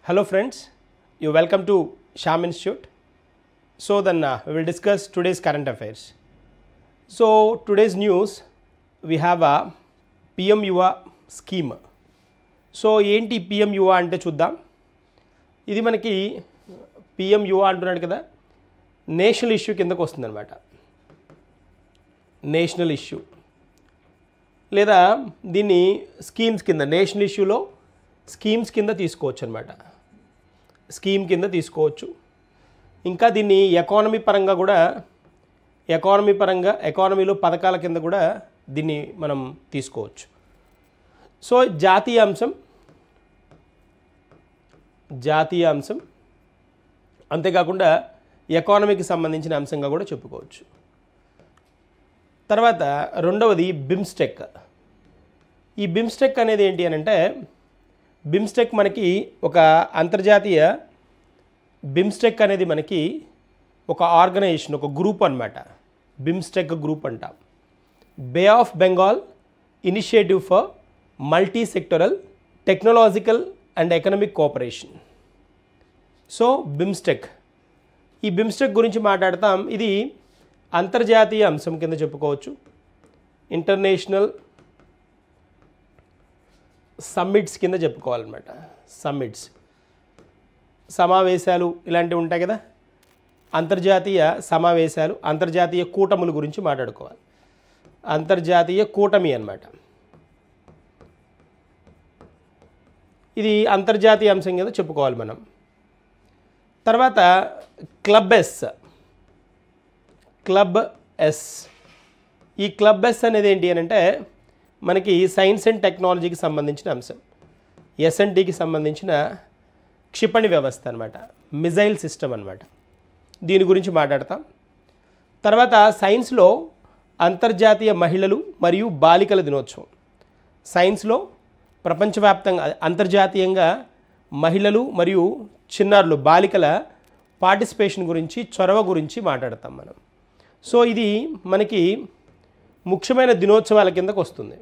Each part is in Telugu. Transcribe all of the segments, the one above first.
Hello friends, you welcome to Sham Institute. So then we will discuss today's current affairs. So today's news, we have a PM Yuva scheme. So ఏంటి PM Yuva అంటే చూద్దాం. ఇది మనకి PM Yuva అంటున్నాడు కదా, నేషనల్ ఇష్యూ కిందకు వస్తుందన్నమాట. నేషనల్ ఇష్యూ లేదా దీన్ని స్కీమ్స్ కింద, నేషనల్ ఇష్యూలో స్కీమ్స్ కింద తీసుకోవచ్చు అన్నమాట. స్కీమ్ కింద తీసుకోవచ్చు. ఇంకా దీన్ని ఎకానమీ పరంగా కూడా, ఎకానమీలో పథకాల కింద కూడా దీన్ని మనం తీసుకోవచ్చు. సో జాతీయ అంశం అంతేకాకుండా ఎకానమీకి సంబంధించిన అంశంగా కూడా చెప్పుకోవచ్చు. తర్వాత రెండవది బిమ్స్టెక్. ఈ బిమ్స్టెక్ అనేది ఏంటి అని అంటే, బిమ్స్టెక్ మనకి ఒక అంతర్జాతీయ, బిమ్స్టెక్ అనేది మనకి ఒక ఆర్గనైజేషన్, ఒక గ్రూప్ అన్నమాట. బిమ్స్టెక్ గ్రూప్ అంటాం. Bay of Bengal initiative for multi sectoral technological and economic cooperation. So BIMSTEC, ఈ బిమ్స్టెక్ గురించి మాట్లాడతాం. ఇది అంతర్జాతీయ అంశం కింద చెప్పుకోవచ్చు. ఇంటర్నేషనల్ సమ్మిట్స్ కింద చెప్పుకోవాలన్నమాట. సమ్మిట్స్, సమావేశాలు ఇలాంటివి ఉంటాయి కదా, అంతర్జాతీయ సమావేశాలు, అంతర్జాతీయ కూటముల గురించి మాట్లాడుకోవాలి. అంతర్జాతీయ కూటమి అన్నమాట. ఇది అంతర్జాతీయ అంశం కింద చెప్పుకోవాలి మనం. తర్వాత క్లబ్ ఎస్. ఈ క్లబ్ ఎస్ అనేది ఏంటి అని అంటే, మనకి సైన్స్ అండ్ టెక్నాలజీకి సంబంధించిన అంశం. ఎస్ఎన్టీకి సంబంధించిన క్షిపణి వ్యవస్థ అనమాట, మిజైల్ సిస్టమ్ అనమాట. దీని గురించి మాట్లాడతాం. తర్వాత సైన్స్లో అంతర్జాతీయ మహిళలు మరియు బాలికల దినోత్సవం. సైన్స్లో ప్రపంచవ్యాప్తంగా, అంతర్జాతీయంగా మహిళలు మరియు చిన్నారులు, బాలికల పార్టిసిపేషన్ గురించి, చొరవ గురించి మాట్లాడతాం మనం. సో ఇది మనకి ముఖ్యమైన దినోత్సవాల కిందకు వస్తుంది.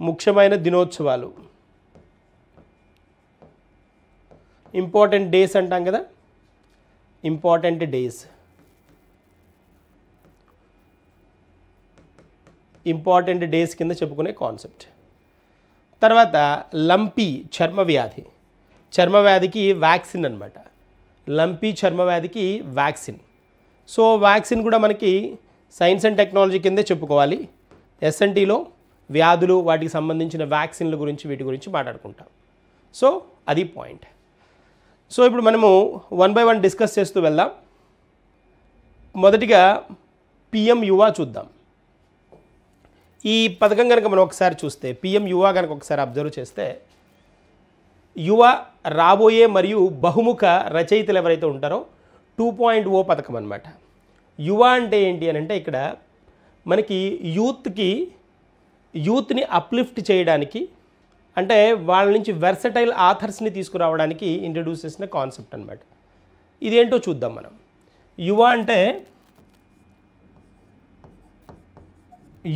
ముఖ్యమైన దినోత్సవాలు, ఇంపార్టెంట్ డేస్ అంటాం కదా, ఇంపార్టెంట్ డేస్, ఇంపార్టెంట్ డేస్ కింద చెప్పుకునే కాన్సెప్ట్. తర్వాత లంపీ చర్మవ్యాధి. చర్మవ్యాధికి వ్యాక్సిన్ అనమాట. లంపీ చర్మవ్యాధికి వ్యాక్సిన్. సో వ్యాక్సిన్ కూడా మనకి సైన్స్ అండ్ టెక్నాలజీ కిందే చెప్పుకోవాలి. ఎస్ఎన్టీలో వ్యాధులు, వాటికి సంబంధించిన వ్యాక్సిన్ల గురించి, వీటి గురించి మాట్లాడుకుంటాం. సో అది పాయింట్. సో ఇప్పుడు మనము 1 by 1 డిస్కస్ చేస్తూ వెళ్దాం. మొదటిగా PM యువ చూద్దాం. ఈ పథకం కనుక మనం ఒకసారి చూస్తే, PM యువ కనుక ఒకసారి అబ్జర్వ్ చేస్తే, యువ రాబోయే మరియు బహుముఖ రచయితలు ఎవరైతే ఉంటారో 2.0 పథకం అన్నమాట. యువ అంటే ఏంటి అని అంటే, ఇక్కడ మనకి యూత్ని అప్లిఫ్ట్ చేయడానికి, అంటే వాళ్ళ నుంచి వెర్సటైల్ ఆథర్స్ని తీసుకురావడానికి ఇంట్రడ్యూస్ చేసిన కాన్సెప్ట్ అనమాట. ఇదేంటో చూద్దాం మనం. యువ అంటే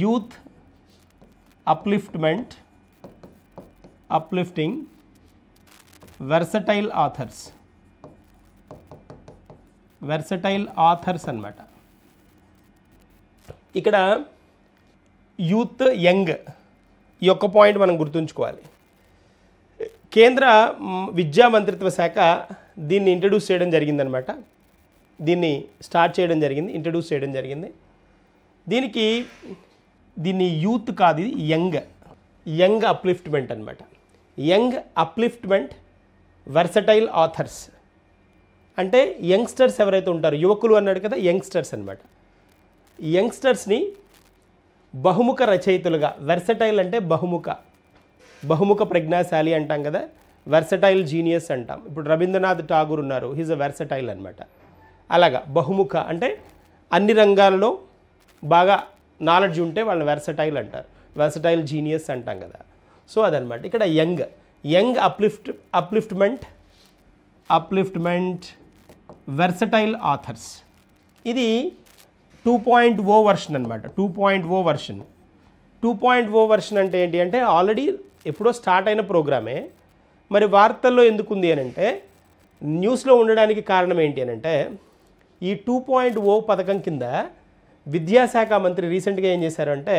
యూత్ అప్లిఫ్టింగ్ వెర్సటైల్ ఆథర్స్ అన్నమాట. ఇక్కడ యూత్, యంగ్, ఈ ఒక్క పాయింట్ మనం గుర్తుంచుకోవాలి. కేంద్ర విద్యా మంత్రిత్వ శాఖ దీన్ని ఇంట్రడ్యూస్ చేయడం జరిగిందనమాట. దీన్ని ఇంట్రడ్యూస్ చేయడం జరిగింది. దీన్ని యూత్ కాదు, ఇది యంగ్ అప్లిఫ్ట్మెంట్ అనమాట. యంగ్ అప్లిఫ్ట్మెంట్ వెర్సటైల్ ఆథర్స్ అంటే యంగ్స్టర్స్ ఎవరైతే ఉంటారో, యువకులు అన్నాడు కదా, యంగ్స్టర్స్ అనమాట. యంగ్స్టర్స్ని బహుముఖ రచయితలుగా, వెర్సటైల్ అంటే బహుముఖ ప్రజ్ఞాశాలి అంటాం కదా, వెర్సటైల్ జీనియస్ అంటాం. ఇప్పుడు రవీంద్రనాథ్ ఠాగూర్ ఉన్నారు, హీజ్ అ వెర్సటైల్ అనమాట. అలాగా బహుముఖ అంటే అన్ని రంగాలలో బాగా నాలెడ్జ్ ఉంటే వాళ్ళని వెర్సటైల్ అంటారు, వెర్సటైల్ జీనియస్ అంటాం కదా. సో అదనమాట. ఇక్కడ యంగ్ అప్లిఫ్ట్మెంట్ వెర్సటైల్ ఆథర్స్. ఇది 2.0 వర్షన్ అనమాట. 2.0 వర్షన్. 2.0 వర్షన్ అంటే ఏంటి అంటే, ఆల్రెడీ ఎప్పుడో స్టార్ట్ అయిన ప్రోగ్రామే మరి వార్తల్లో ఎందుకుంది అని అంటే, న్యూస్లో ఉండడానికి కారణం ఏంటి అని అంటే, ఈ 2.0 పథకం కింద విద్యాశాఖ మంత్రి రీసెంట్గా ఏం చేశారు అంటే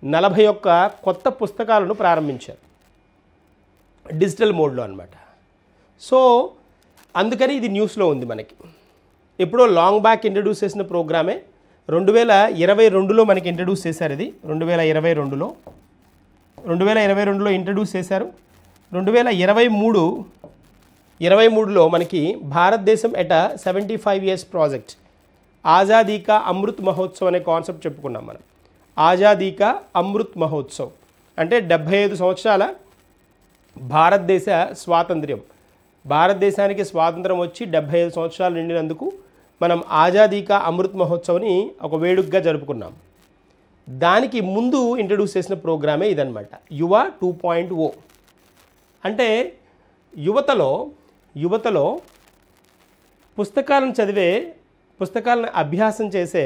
41 కొత్త పుస్తకాలను ప్రారంభించారు డిజిటల్ మోడ్లో అన్నమాట. సో అందుకని ఇది న్యూస్లో ఉంది మనకి. ఎప్పుడో లాంగ్ బ్యాక్ ఇంట్రడ్యూస్ చేసిన ప్రోగ్రామే 2022లో మనకి ఇంట్రడ్యూస్ చేశారు. ఇది 2022లో ఇంట్రడ్యూస్ చేశారు. 2023లో మనకి భారతదేశం ఎట 75 ఇయర్స్ ప్రాజెక్ట్ ఆజాదీ కా అమృత్ మహోత్సవ్ అనే కాన్సెప్ట్ చెప్పుకున్నాం మనం. ఆజాదీ కా అమృత్ మహోత్సవ్ అంటే 75 సంవత్సరాల భారతదేశ స్వాతంత్ర్యం, భారతదేశానికి స్వాతంత్రం వచ్చి 75 సంవత్సరాలు నిండినందుకు మనం ఆజాదీ కా అమృత్ మహోత్సవ్ని ఒక వేడుకగా జరుపుకున్నాం. దానికి ముందు ఇంట్రడ్యూస్ చేసిన ప్రోగ్రామే ఇదన్నమాట, యువ 2.0. అంటే యువతలో పుస్తకాలను చదివే, పుస్తకాలను అభ్యాసం చేసే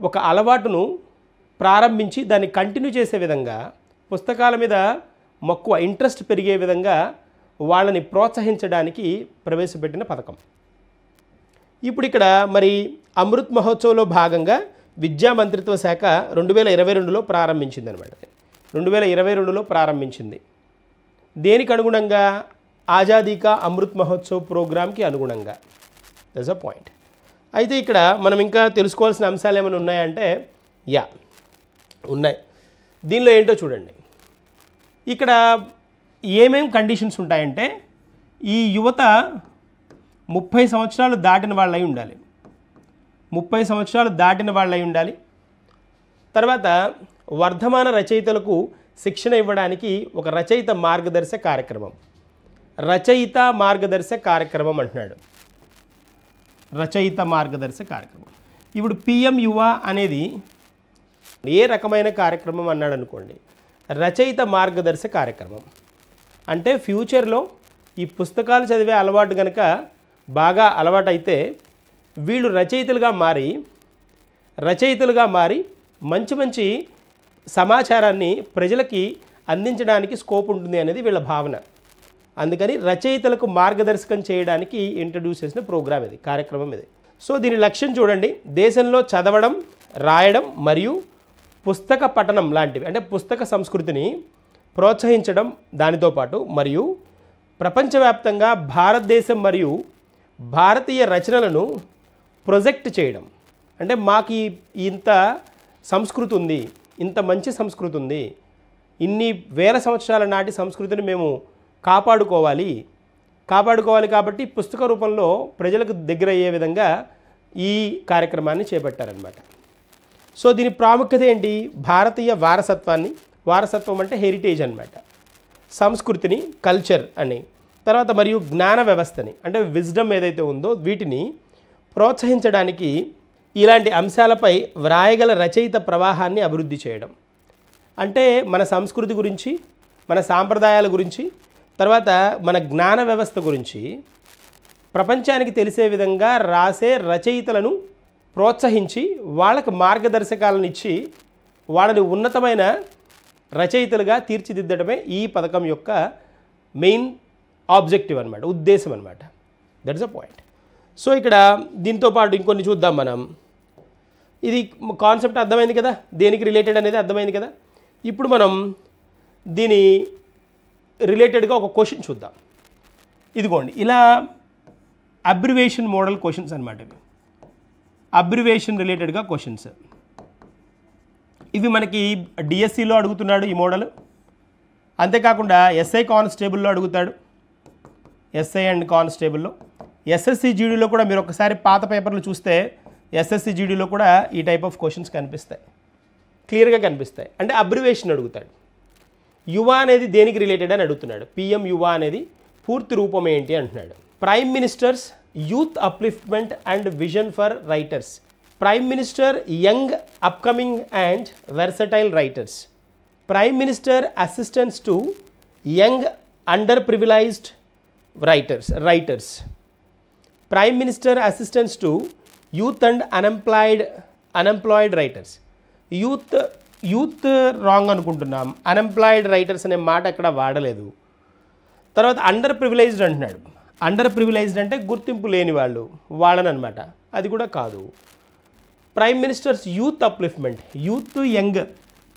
ఒక అలవాటును ప్రారంభించి దాన్ని కంటిన్యూ చేసే విధంగా, పుస్తకాల మీద మక్కువ ఇంట్రెస్ట్ పెరిగే విధంగా వాళ్ళని ప్రోత్సహించడానికి ప్రవేశపెట్టిన పథకం. ఇప్పుడు ఇక్కడ మరి అమృత్ మహోత్సవ్లో భాగంగా విద్యా మంత్రిత్వ శాఖ 2022లో ప్రారంభించింది అనమాట. 2022లో ప్రారంభించింది. దేనికి అనుగుణంగా? ఆజాదీ కా అమృత్ మహోత్సవ్ ప్రోగ్రామ్కి అనుగుణంగా. That's a point. అయితే ఇక్కడ మనం ఇంకా తెలుసుకోవాల్సిన అంశాలు ఏమైనా ఉన్నాయంటే ఉన్నాయి. దీనిలో ఏంటో చూడండి. ఇక్కడ ఏమేం కండిషన్స్ ఉంటాయంటే, ఈ యువత 30 సంవత్సరాలు దాటిన వాళ్ళై ఉండాలి. 30 సంవత్సరాలు దాటిన వాళ్ళై ఉండాలి. తర్వాత వర్ధమాన రచయితలకు శిక్షణ ఇవ్వడానికి ఒక రచయిత మార్గదర్శక కార్యక్రమం, రచయిత మార్గదర్శక కార్యక్రమం అంటున్నాడు. రచయిత మార్గదర్శక కార్యక్రమం. ఇప్పుడు పిఎం యువ అనేది ఏ రకమైన కార్యక్రమం అన్నాడు అనుకోండి, రచయిత మార్గదర్శక కార్యక్రమం. అంటే ఫ్యూచర్లో ఈ పుస్తకాలు చదివే అలవాటు కనుక బాగా అలవాటైతే వీళ్ళు రచయితలుగా మారి మంచి మంచి సమాచారాన్ని ప్రజలకి అందించడానికి స్కోప్ ఉంటుంది అనేది వీళ్ళ భావన. అందుకని రచయితలకు మార్గదర్శకం చేయడానికి ఇంట్రడ్యూస్ చేసిన ప్రోగ్రామ్ ఇది, కార్యక్రమం ఇది. సో దీని లక్ష్యం చూడండి, దేశంలో చదవడం, రాయడం మరియు పుస్తక పఠనం లాంటివి, అంటే పుస్తక సంస్కృతిని ప్రోత్సహించడం, దానితో పాటు మరియు ప్రపంచవ్యాప్తంగా భారతదేశం మరియు భారతీయ రచనలను ప్రొజెక్ట్ చేయడం. అంటే మాకు ఇంత సంస్కృతి ఉంది, ఇంత మంచి సంస్కృతి ఉంది, ఇన్ని వేల సంవత్సరాల నాటి సంస్కృతిని మేము కాపాడుకోవాలి కాబట్టి పుస్తక రూపంలో ప్రజలకు దగ్గర అయ్యే విధంగా ఈ కార్యక్రమాన్ని చేపట్టారనమాట. సో దీని ప్రాముఖ్యత ఏంటి? భారతీయ వారసత్వం అంటే హెరిటేజ్ అన్నమాట, సంస్కృతిని, కల్చర్ అని, తర్వాత మరియు జ్ఞాన వ్యవస్థని అంటే విజ్డమ్ ఏదైతే ఉందో వీటిని ప్రోత్సహించడానికి ఇలాంటి అంశాలపై వ్రాయగల రచయిత ప్రవాహాన్ని అభివృద్ధి చేయడం. అంటే మన సంస్కృతి గురించి, మన సాంప్రదాయాల గురించి, తర్వాత మన జ్ఞాన వ్యవస్థ గురించి ప్రపంచానికి తెలిసే విధంగా రాసే రచయితలను ప్రోత్సహించి వాళ్ళకు మార్గదర్శకాలను ఇచ్చి వాళ్ళని ఉన్నతమైన రచయితలుగా తీర్చిదిద్దడమే ఈ పథకం యొక్క మెయిన్ ఆబ్జెక్టివ్ అనమాట, ఉద్దేశం అనమాట. That's a point. సో ఇక్కడ దీంతో పాటు ఇంకొన్ని చూద్దాం మనం. ఇది కాన్సెప్ట్ అర్థమైంది కదా, దేనికి రిలేటెడ్ అనేది అర్థమైంది కదా. ఇప్పుడు మనం దీని రిలేటెడ్గా ఒక క్వశ్చన్ చూద్దాం. ఇదిగోండి, ఇలా అబ్రివేషన్ మోడల్ క్వశ్చన్స్ అనమాట. ఇవి అబ్రివేషన్ రిలేటెడ్గా క్వశ్చన్స్. ఇవి మనకి డిఎస్సిలో అడుగుతున్నాడు ఈ మోడల్. అంతేకాకుండా ఎస్ఐ కానిస్టేబుల్లో అడుగుతాడు, ఎస్ఐ అండ్ కానిస్టేబుల్లో. ఎస్ఎస్సి జీడీలో కూడా మీరు ఒకసారి పాత పేపర్లు చూస్తే ఎస్ఎస్సి జీడీలో కూడా ఈ టైప్ ఆఫ్ క్వశ్చన్స్ కనిపిస్తాయి, క్లియర్గా కనిపిస్తాయి. అంటే అబ్రివేషన్ అడుగుతాడు. యువ అనేది దేనికి రిలేటెడ్ అని అడుగుతున్నాడు. పిఎం యువ అనేది పూర్తి రూపం ఏంటి అంటున్నాడు. Prime ministers youth upliftment and vision for writers. Prime minister young upcoming and versatile writers. Prime minister assistance to young under privileged writers. Prime minister assistance to youth and unemployed writers. Youth wrong అనుకుంటున్నాం, అన్ఎంప్లాయిడ్ రైటర్స్ అనే మాట ఎక్కడ వాడలేదు. తర్వాత అండర్ ప్రివిలైజ్డ్ అంటున్నాడు. అండర్ ప్రివిలైజ్డ్ అంటే గుర్తింపు లేని వాళ్ళు, వాళ్ళని అనమాట. అది కూడా కాదు. Prime ministers youth upliftment, youth young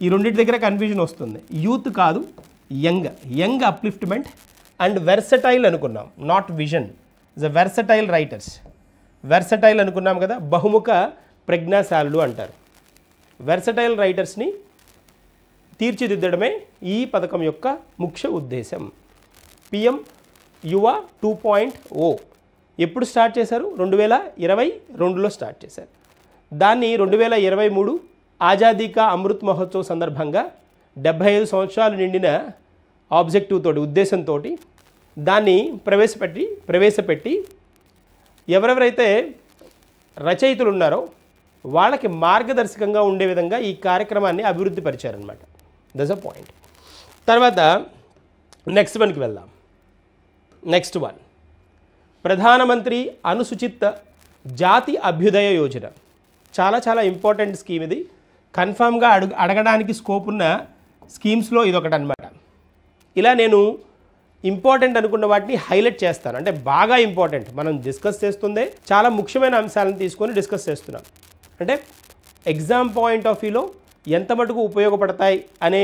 ఈ రెండింటి దగ్గర కన్ఫ్యూజన్ వస్తుంది. యూత్ కాదు, యంగ్ అప్లిఫ్ట్మెంట్ అండ్ వెర్సటైల్ అనుకున్నాం, not vision. The versatile writers, versatile అనుకున్నాం కదా, బహుముఖ ప్రజ్ఞాశాలుడు అంటారు. వెర్సటైల్ రైటర్స్ని తీర్చిదిద్దడమే ఈ పథకం యొక్క ముఖ్య ఉద్దేశం. పిఎం యువ 2.0 ఎప్పుడు స్టార్ట్ చేశారు? 2022లో స్టార్ట్ చేశారు. దాన్ని 2023 ఆజాదీ కా అమృత్ మహోత్సవ్ సందర్భంగా 75 సంవత్సరాలు నిండిన ఆబ్జెక్టివ్ తోటి, ఉద్దేశంతో దాన్ని ప్రవేశపెట్టి ఎవరెవరైతే రచయితలు ఉన్నారో వాళ్ళకి మార్గదర్శకంగా ఉండే విధంగా ఈ కార్యక్రమాన్ని అభివృద్ధి పరిచారనమాట. That's a point. తర్వాత నెక్స్ట్ వన్కి వెళ్దాం. నెక్స్ట్ వన్, ప్రధానమంత్రి అనుసూచిత జాతి అభ్యుదయ యోజన. చాలా చాలా ఇంపార్టెంట్ స్కీమ్ ఇది. కన్ఫామ్గా అడగడానికి స్కోప్ ఉన్న స్కీమ్స్లో ఇదొకటి అనమాట. ఇలా నేను ఇంపార్టెంట్ అనుకున్న వాటిని హైలైట్ చేస్తాను. అంటే బాగా ఇంపార్టెంట్, మనం డిస్కస్ చేస్తుందే చాలా ముఖ్యమైన అంశాలను తీసుకొని డిస్కస్ చేస్తున్నాం. అంటే ఎగ్జామ్ పాయింట్ ఆఫ్ వ్యూలో ఎంత మటుకు ఉపయోగపడతాయి అనే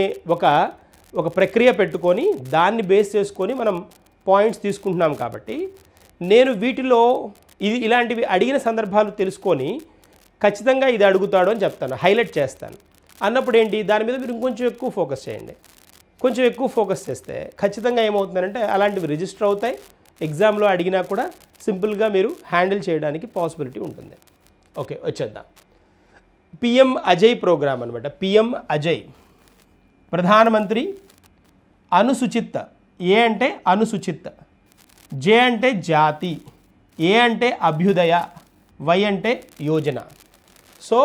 ఒక ప్రక్రియ పెట్టుకొని దాన్ని బేస్ చేసుకొని మనం పాయింట్స్ తీసుకుంటున్నాం. కాబట్టి నేను వీటిలో ఇలాంటివి అడిగిన సందర్భాలు తెలుసుకొని ఖచ్చితంగా ఇది అడుగుతాడు అని చెప్తాను, హైలైట్ చేస్తాను. అన్నప్పుడు ఏంటి, దాని మీద మీరు ఇంకొంచెం ఎక్కువ ఫోకస్ చేయండి. కొంచెం ఎక్కువ ఫోకస్ చేస్తే ఖచ్చితంగా ఏమవుతుందంటే అలాంటివి రిజిస్టర్ అవుతాయి. ఎగ్జామ్లో అడిగినా కూడా సింపుల్గా మీరు హ్యాండిల్ చేయడానికి పాసిబిలిటీ ఉంటుంది. ఓకే, వచ్చేద్దాం. పిఎం అజయ్ ప్రోగ్రామ్ అనమాట. పిఎం అజయ్, ప్రధానమంత్రి అనుసూచిత. ఏ అంటే అనుసూచిత, జే అంటే జాతి, ఏ అంటే అభ్యుదయ, వై అంటే యోజన. సో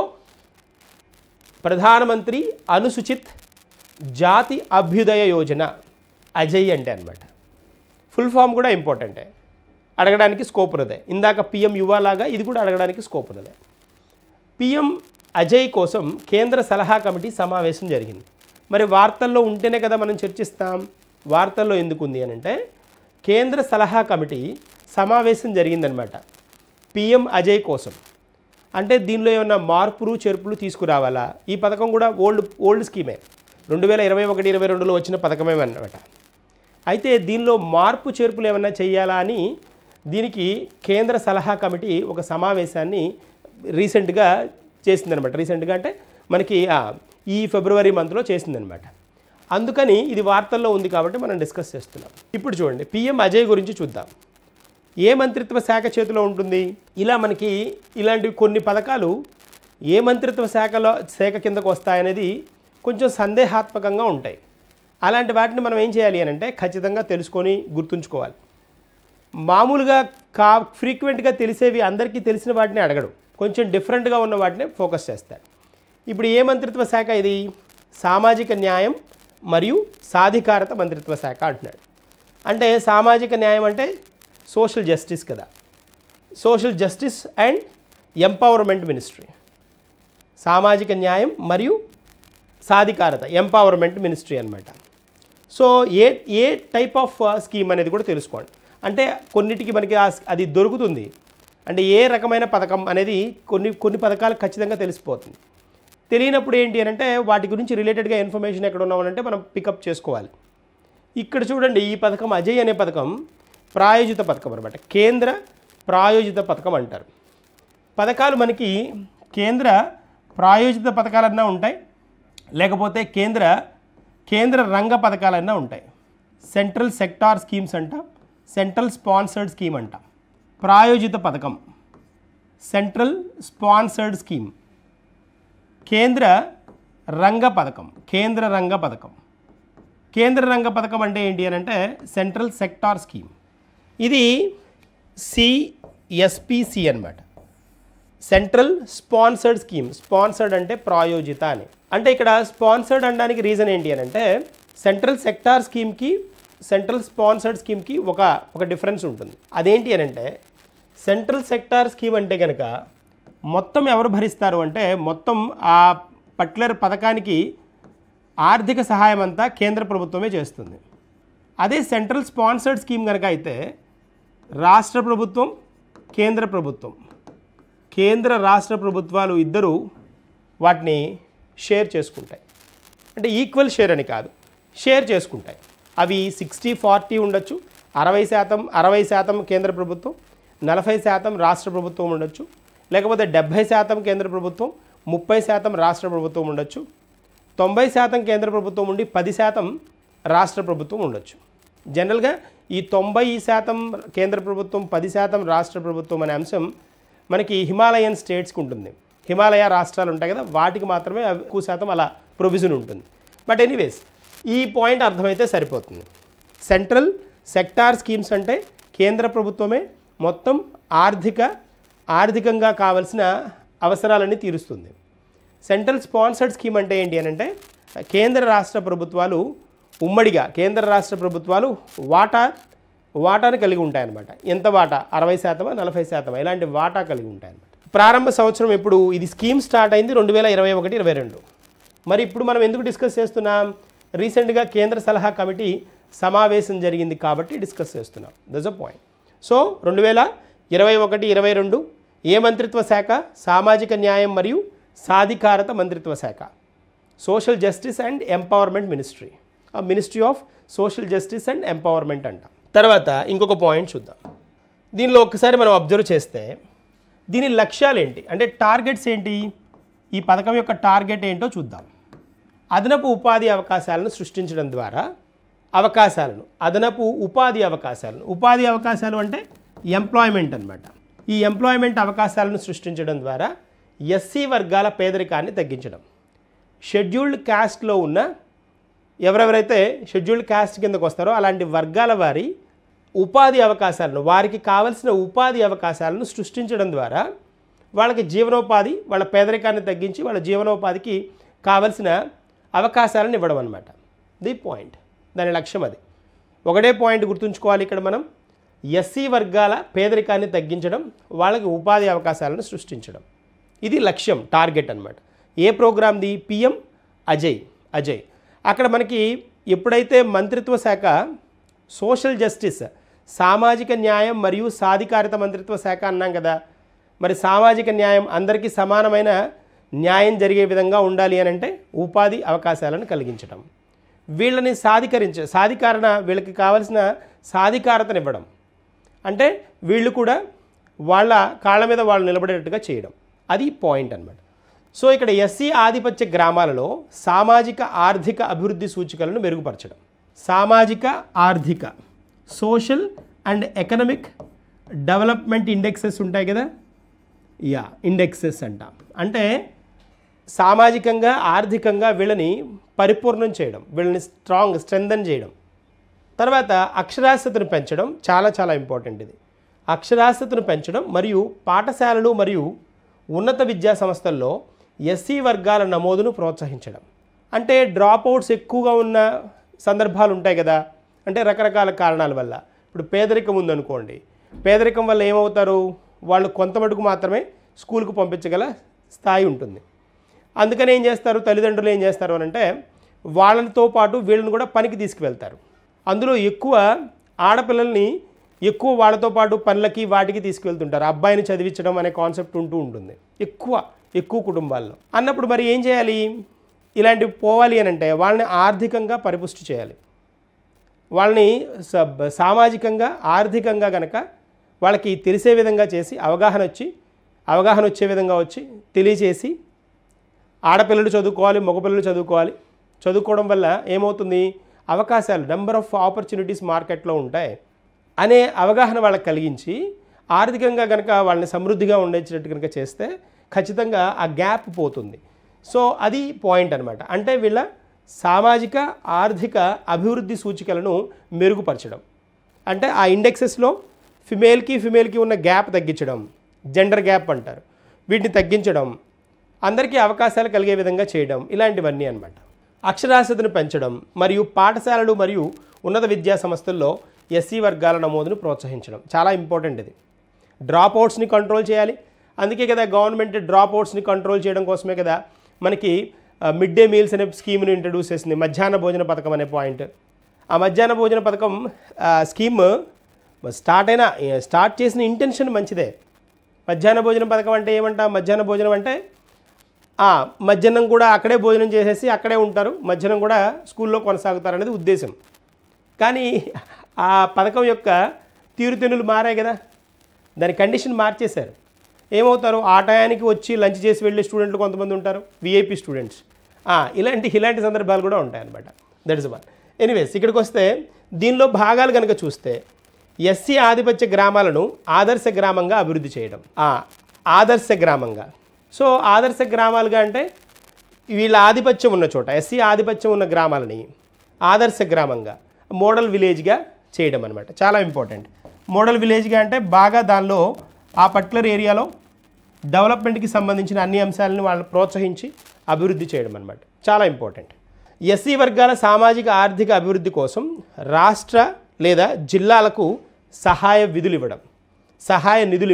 ప్రధానమంత్రి అనుసూచిత్ జాతి అభ్యుదయ యోజన, అజయ్ అంటే అనమాట. ఫుల్ ఫామ్ కూడా ఇంపార్టెంటే, అడగడానికి స్కోప్ ఉన్నదే. ఇందాక పిఎం యువ లాగా ఇది కూడా అడగడానికి స్కోప్ ఉన్నదే. పిఎం అజయ్ కోసం కేంద్ర సలహా కమిటీ సమావేశం జరిగింది. మరి వార్తల్లో ఉంటేనే కదా మనం చర్చిస్తాం. వార్తల్లో ఎందుకు ఉంది అని అంటే కేంద్ర సలహా కమిటీ సమావేశం జరిగిందనమాట పిఎం అజయ్ కోసం. అంటే దీనిలో ఏమన్నా మార్పులు చేర్పులు తీసుకురావాలా? ఈ పథకం కూడా ఓల్డ్ స్కీమే, 2021-22లో వచ్చిన పథకమే అన్నమాట. అయితే దీనిలో మార్పు చేర్పులు ఏమన్నా చేయాలా అని దీనికి కేంద్ర సలహా కమిటీ ఒక సమావేశాన్ని రీసెంట్గా చేసిందనమాట. రీసెంట్గా అంటే మనకి ఈ ఫిబ్రవరి మంత్లో చేసిందనమాట. అందుకని ఇది వార్తల్లో ఉంది కాబట్టి మనం డిస్కస్ చేస్తున్నాం. ఇప్పుడు చూడండి, పిఎం అజయ్ గురించి చూద్దాం. ఏ మంత్రిత్వ శాఖ చేతిలో ఉంటుంది? ఇలా మనకి ఇలాంటి కొన్ని పథకాలు ఏ మంత్రిత్వ శాఖ కిందకు వస్తాయనేది కొంచెం సందేహాత్మకంగా ఉంటాయి. అలాంటి వాటిని మనం ఏం చేయాలి అని అంటే ఖచ్చితంగా తెలుసుకొని గుర్తుంచుకోవాలి. మామూలుగా ఫ్రీక్వెంట్గా తెలిసేవి అందరికీ తెలిసిన వాటిని అడగడు, కొంచెం డిఫరెంట్గా ఉన్న వాటిని ఫోకస్ చేస్తాడు. ఇప్పుడు ఏ మంత్రిత్వ శాఖ ఇది? సామాజిక న్యాయం మరియు సాధికారత మంత్రిత్వ శాఖ అంటున్నాడు. అంటే సామాజిక న్యాయం అంటే సోషల్ జస్టిస్ కదా, social justice and empowerment ministry. సామాజిక న్యాయం మరియు సాధికారత, ఎంపవర్మెంట్ మినిస్ట్రీ అనమాట. So A type of scheme అనేది కూడా తెలుసుకోండి. అంటే కొన్నిటికి మనకి అది దొరుకుతుంది. అంటే ఏ రకమైన పథకం అనేది కొన్ని పథకాలు ఖచ్చితంగా తెలిసిపోతుంది. తెలియనప్పుడు ఏంటి అని అంటే వాటి గురించి రిలేటెడ్గా ఇన్ఫర్మేషన్ ఎక్కడ ఉన్నామంటే మనం పికప్ చేసుకోవాలి. ఇక్కడ చూడండి, ఈ పథకం అజయ్ అనే పథకం ప్రాయోజిత పథకం అనమాట. కేంద్ర ప్రాయోజిత పథకం అంటారు. పథకాలు మనకి కేంద్ర ప్రాయోజిత పథకాలన్నా ఉంటాయి, లేకపోతే కేంద్ర రంగ పథకాలన్నా ఉంటాయి. సెంట్రల్ సెక్టార్ స్కీమ్స్ అంట, సెంట్రల్ స్పాన్సర్డ్ స్కీమ్ అంట. ప్రాయోజిత పథకం, సెంట్రల్ స్పాన్సర్డ్ స్కీమ్. కేంద్ర రంగ పథకం, కేంద్ర రంగ పథకం అంటే ఏంటి అని అంటే సెంట్రల్ సెక్టార్ స్కీమ్. ఇది సిఎస్పిసి అనమాట, సెంట్రల్ స్పాన్సర్డ్ స్కీమ్. స్పాన్సర్డ్ అంటే ప్రాయోజిత అని. అంటే ఇక్కడ స్పాన్సర్డ్ అనడానికి రీజన్ ఏంటి అని అంటే సెంట్రల్ సెక్టార్ స్కీమ్కి సెంట్రల్ స్పాన్సర్డ్ స్కీమ్కి ఒక డిఫరెన్స్ ఉంటుంది. అదేంటి అని అంటే సెంట్రల్ సెక్టార్ స్కీమ్ అంటే కనుక మొత్తం ఎవరు భరిస్తారు అంటే మొత్తం ఆ పర్టికులర్ పథకానికి ఆర్థిక సహాయం అంతా కేంద్ర ప్రభుత్వమే చేస్తుంది. అదే సెంట్రల్ స్పాన్సర్డ్ స్కీమ్ కనుక అయితే రాష్ట్ర ప్రభుత్వం కేంద్ర ప్రభుత్వం కేంద్ర రాష్ట్ర ప్రభుత్వాలు ఇద్దరు వాటిని షేర్ చేసుకుంటాయి. అంటే ఈక్వల్ షేర్ అని కాదు, షేర్ చేసుకుంటాయి. అవి 60-40 ఉండొచ్చు. 60% కేంద్ర ప్రభుత్వం, 40% రాష్ట్ర ప్రభుత్వం ఉండొచ్చు. లేకపోతే 70% కేంద్ర ప్రభుత్వం, 30% రాష్ట్ర ప్రభుత్వం ఉండొచ్చు. 90% కేంద్ర ప్రభుత్వం ఉండి 10% రాష్ట్ర ప్రభుత్వం ఉండొచ్చు. జనరల్గా ఈ 90% కేంద్ర ప్రభుత్వం 10% రాష్ట్ర ప్రభుత్వం అనే అంశం మనకి హిమాలయన్ స్టేట్స్కి ఉంటుంది. హిమాలయ రాష్ట్రాలు ఉంటాయి కదా, వాటికి మాత్రమే ఎక్కువ శాతం అలా ప్రొవిజన్ ఉంటుంది. బట్ ఎనీవేస్ ఈ పాయింట్ అర్థమైతే సరిపోతుంది. సెంట్రల్ సెక్టార్ స్కీమ్స్ అంటే కేంద్ర ప్రభుత్వమే మొత్తం ఆర్థికంగా కావలసిన అవసరాలన్నీ తీరుస్తుంది. సెంట్రల్ స్పాన్సర్డ్ స్కీమ్ అంటే ఏంటి అని అంటే కేంద్ర రాష్ట్ర ప్రభుత్వాలు ఉమ్మడిగా కేంద్ర రాష్ట్ర ప్రభుత్వాలు వాటాను కలిగి ఉంటాయన్నమాట. ఎంత వాటా? 60%, 40% ఇలాంటి వాటా కలిగి ఉంటాయన్నమాట. ప్రారంభ సంవత్సరం ఎప్పుడు ఇది స్కీమ్ స్టార్ట్ అయింది 2021-22. మరి ఇప్పుడు మనం ఎందుకు డిస్కస్ చేస్తున్నాం? రీసెంట్గా కేంద్ర సలహా కమిటీ సమావేశం జరిగింది కాబట్టి డిస్కస్ చేస్తున్నాం. That's a point. సో 2021-22 ఏ మంత్రిత్వ శాఖ? సామాజిక న్యాయం మరియు సాధికారత మంత్రిత్వ శాఖ, social justice and empowerment ministry, ministry of social justice and empowerment అంట. తర్వాత ఇంకొక పాయింట్ చూద్దాం. దీనిలో ఒక్కసారి మనం అబ్జర్వ్ చేస్తే దీని లక్ష్యాలు ఏంటి అంటే టార్గెట్స్ ఏంటి, ఈ పథకం యొక్క టార్గెట్ ఏంటో చూద్దాం. అదనపు ఉపాధి అవకాశాలను సృష్టించడం ద్వారా ఉపాధి అవకాశాలు అంటే ఎంప్లాయ్మెంట్ అన్నమాట. ఈ ఎంప్లాయ్మెంట్ అవకాశాలను సృష్టించడం ద్వారా ఎస్సీ వర్గాల పేదరికాన్ని తగ్గించడం, షెడ్యూల్డ్ క్యాస్ట్లో ఉన్న ఎవరెవరైతే షెడ్యూల్డ్ క్యాస్ట్ కిందకు వస్తారో అలాంటి వర్గాల వారి ఉపాధి అవకాశాలను, వారికి కావలసిన ఉపాధి అవకాశాలను సృష్టించడం ద్వారా వాళ్ళకి జీవనోపాధి, వాళ్ళ పేదరికాన్ని తగ్గించి వాళ్ళ జీవనోపాధికి కావలసిన అవకాశాలను ఇవ్వడం అన్నమాట. ది పాయింట్, దాని లక్ష్యం అది. ఒకటే పాయింట్ గుర్తుంచుకోవాలి ఇక్కడ మనం, ఎస్సీ వర్గాల పేదరికాన్ని తగ్గించడం, వాళ్ళకి ఉపాధి అవకాశాలను సృష్టించడం, ఇది లక్ష్యం, టార్గెట్ అన్నమాట. ఏ ప్రోగ్రామ్ది? పిఎం అజయ్. అక్కడ మనకి ఎప్పుడైతే మంత్రిత్వ శాఖ సోషల్ జస్టిస్, సామాజిక న్యాయం మరియు సాధికారత మంత్రిత్వ శాఖ అన్నాం కదా, మరి సామాజిక న్యాయం అందరికీ సమానమైన న్యాయం జరిగే విధంగా ఉండాలి అని అంటే ఉపాధి అవకాశాలను కలిగించడం, వీళ్ళని వీళ్ళకి కావాల్సిన సాధికారతను ఇవ్వడం, అంటే వీళ్ళు కూడా వాళ్ళ కాళ్ళ మీద వాళ్ళు నిలబడేటట్టుగా చేయడం, అది పాయింట్ అన్నమాట. సో ఇక్కడ ఎస్సీ ఆధిపత్య గ్రామాలలో సామాజిక ఆర్థిక అభివృద్ధి సూచికలను మెరుగుపరచడం, సామాజిక ఆర్థిక social and economic development indexes ఉంటాయి కదా, ఇండెక్సెస్ అంటాం. అంటే సామాజికంగా ఆర్థికంగా వీళ్ళని పరిపూర్ణం చేయడం, వీళ్ళని స్ట్రెంథన్ చేయడం. తర్వాత అక్షరాస్యతను పెంచడం, చాలా ఇంపార్టెంట్ ఇది. అక్షరాస్యతను పెంచడం మరియు పాఠశాలలు మరియు ఉన్నత విద్యా సంస్థల్లో ఎస్సీ వర్గాల నమోదును ప్రోత్సహించడం. అంటే డ్రాప్అవుట్స్ ఎక్కువగా ఉన్న సందర్భాలు ఉంటాయి కదా, అంటే రకరకాల కారణాల వల్ల. ఇప్పుడు పేదరికం ఉందనుకోండి, పేదరికం వల్ల ఏమవుతారు, వాళ్ళు కొంత మటుకు మాత్రమే స్కూల్కు పంపించగల స్థాయి ఉంటుంది. అందుకని ఏం చేస్తారు, తల్లిదండ్రులు ఏం చేస్తారు అని అంటే వాళ్ళతో పాటు వీళ్ళని కూడా పనికి తీసుకువెళ్తారు. అందులో ఎక్కువ ఆడపిల్లల్ని ఎక్కువ వాళ్ళతో పాటు పనులకి వాటికి తీసుకువెళ్తుంటారు. అబ్బాయిని చదివించడం అనే కాన్సెప్ట్ ఉంటుంది ఎక్కువ కుటుంబాల్లో. అన్నప్పుడు మరి ఏం చేయాలి, ఇలాంటివి పోవాలి అని అంటే వాళ్ళని ఆర్థికంగా పరిపుష్టి చేయాలి. వాళ్ళని సామాజికంగా ఆర్థికంగా కనుక వాళ్ళకి తెలిసే విధంగా చేసి అవగాహన వచ్చే విధంగా వచ్చి తెలియచేసి, ఆడపిల్లలు చదువుకోవాలి, మగపిల్లలు చదువుకోవడం వల్ల ఏమవుతుంది, అవకాశాలు, నెంబర్ ఆఫ్ ఆపర్చునిటీస్ మార్కెట్లో ఉంటాయి అనే అవగాహన వాళ్ళకి కలిగించి ఆర్థికంగా కనుక వాళ్ళని సమృద్ధిగా ఉండేటట్టు కనుక చేస్తే ఖచ్చితంగా ఆ గ్యాప్ పోతుంది. సో అది పాయింట్ అనమాట. అంటే వీళ్ళ సామాజిక ఆర్థిక అభివృద్ధి సూచికలను మెరుగుపరచడం, అంటే ఆ ఇండెక్సెస్లో ఫిమేల్కి ఉన్న గ్యాప్ తగ్గించడం, జెండర్ గ్యాప్ అంటారు, వీటిని తగ్గించడం, అందరికీ అవకాశాలు కలిగే విధంగా చేయడం, ఇలాంటివన్నీ అన్నమాట. అక్షరాస్యతను పెంచడం మరియు పాఠశాలలు మరియు ఉన్నత విద్యా సంస్థల్లో ఎస్సీ వర్గాల నమోదును ప్రోత్సహించడం చాలా ఇంపార్టెంట్. ఇది డ్రాప్అవుట్స్ని కంట్రోల్ చేయాలి. అందుకే కదా గవర్నమెంట్ డ్రాప్అవుట్స్ని కంట్రోల్ చేయడం కోసమే కదా మనకి మిడ్ డే మీల్స్ అనే స్కీమ్ని ఇంట్రడ్యూస్ చేసింది, మధ్యాహ్న భోజన పథకం అనే పాయింట్. ఆ మధ్యాహ్న భోజన పథకం స్కీమ్ స్టార్ట్ చేసిన ఇంటెన్షన్ మంచిదే. మధ్యాహ్న భోజన పథకం అంటే ఏమంటాం? మధ్యాహ్న భోజనం అంటే మధ్యాహ్నం కూడా అక్కడే భోజనం చేసేసి అక్కడే ఉంటారు, మధ్యాహ్నం కూడా స్కూల్లో కొనసాగుతారు అనేది ఉద్దేశం. కానీ ఆ పథకం యొక్క తీరుతెన్నులు మారాయి కదా, దాని కండిషన్ మార్చేశారు. ఏమవుతారు? ఆ టయానికి వచ్చి లంచ్ చేసి వెళ్ళే స్టూడెంట్లు కొంతమంది ఉంటారు, విఐపి స్టూడెంట్స్. ఇలాంటి సందర్భాలు కూడా ఉంటాయన్నమాట. That is one. ఎనీవేస్, ఇక్కడికి వస్తే దీనిలో భాగాలు కనుక చూస్తే ఎస్సీ ఆధిపత్య గ్రామాలను ఆదర్శ గ్రామంగా అభివృద్ధి చేయడం. ఆదర్శ గ్రామంగా. సో ఆదర్శ గ్రామాలుగా అంటే వీళ్ళ ఆధిపత్యం ఉన్న చోట, ఎస్సీ ఆధిపత్యం ఉన్న గ్రామాలని ఆదర్శ గ్రామంగా, మోడల్ విలేజ్గా చేయడం అనమాట. చాలా ఇంపార్టెంట్. మోడల్ విలేజ్గా అంటే బాగా దానిలో ఆ పర్టికులర్ ఏరియాలో డెవలప్మెంట్కి సంబంధించిన అన్ని అంశాలను వాళ్ళు ప్రోత్సహించి అభివృద్ధి చేయడం అనమాట. చాలా ఇంపార్టెంట్. ఎస్సీ వర్గాల సామాజిక ఆర్థిక అభివృద్ధి కోసం రాష్ట్ర లేదా జిల్లాలకు సహాయ నిధులు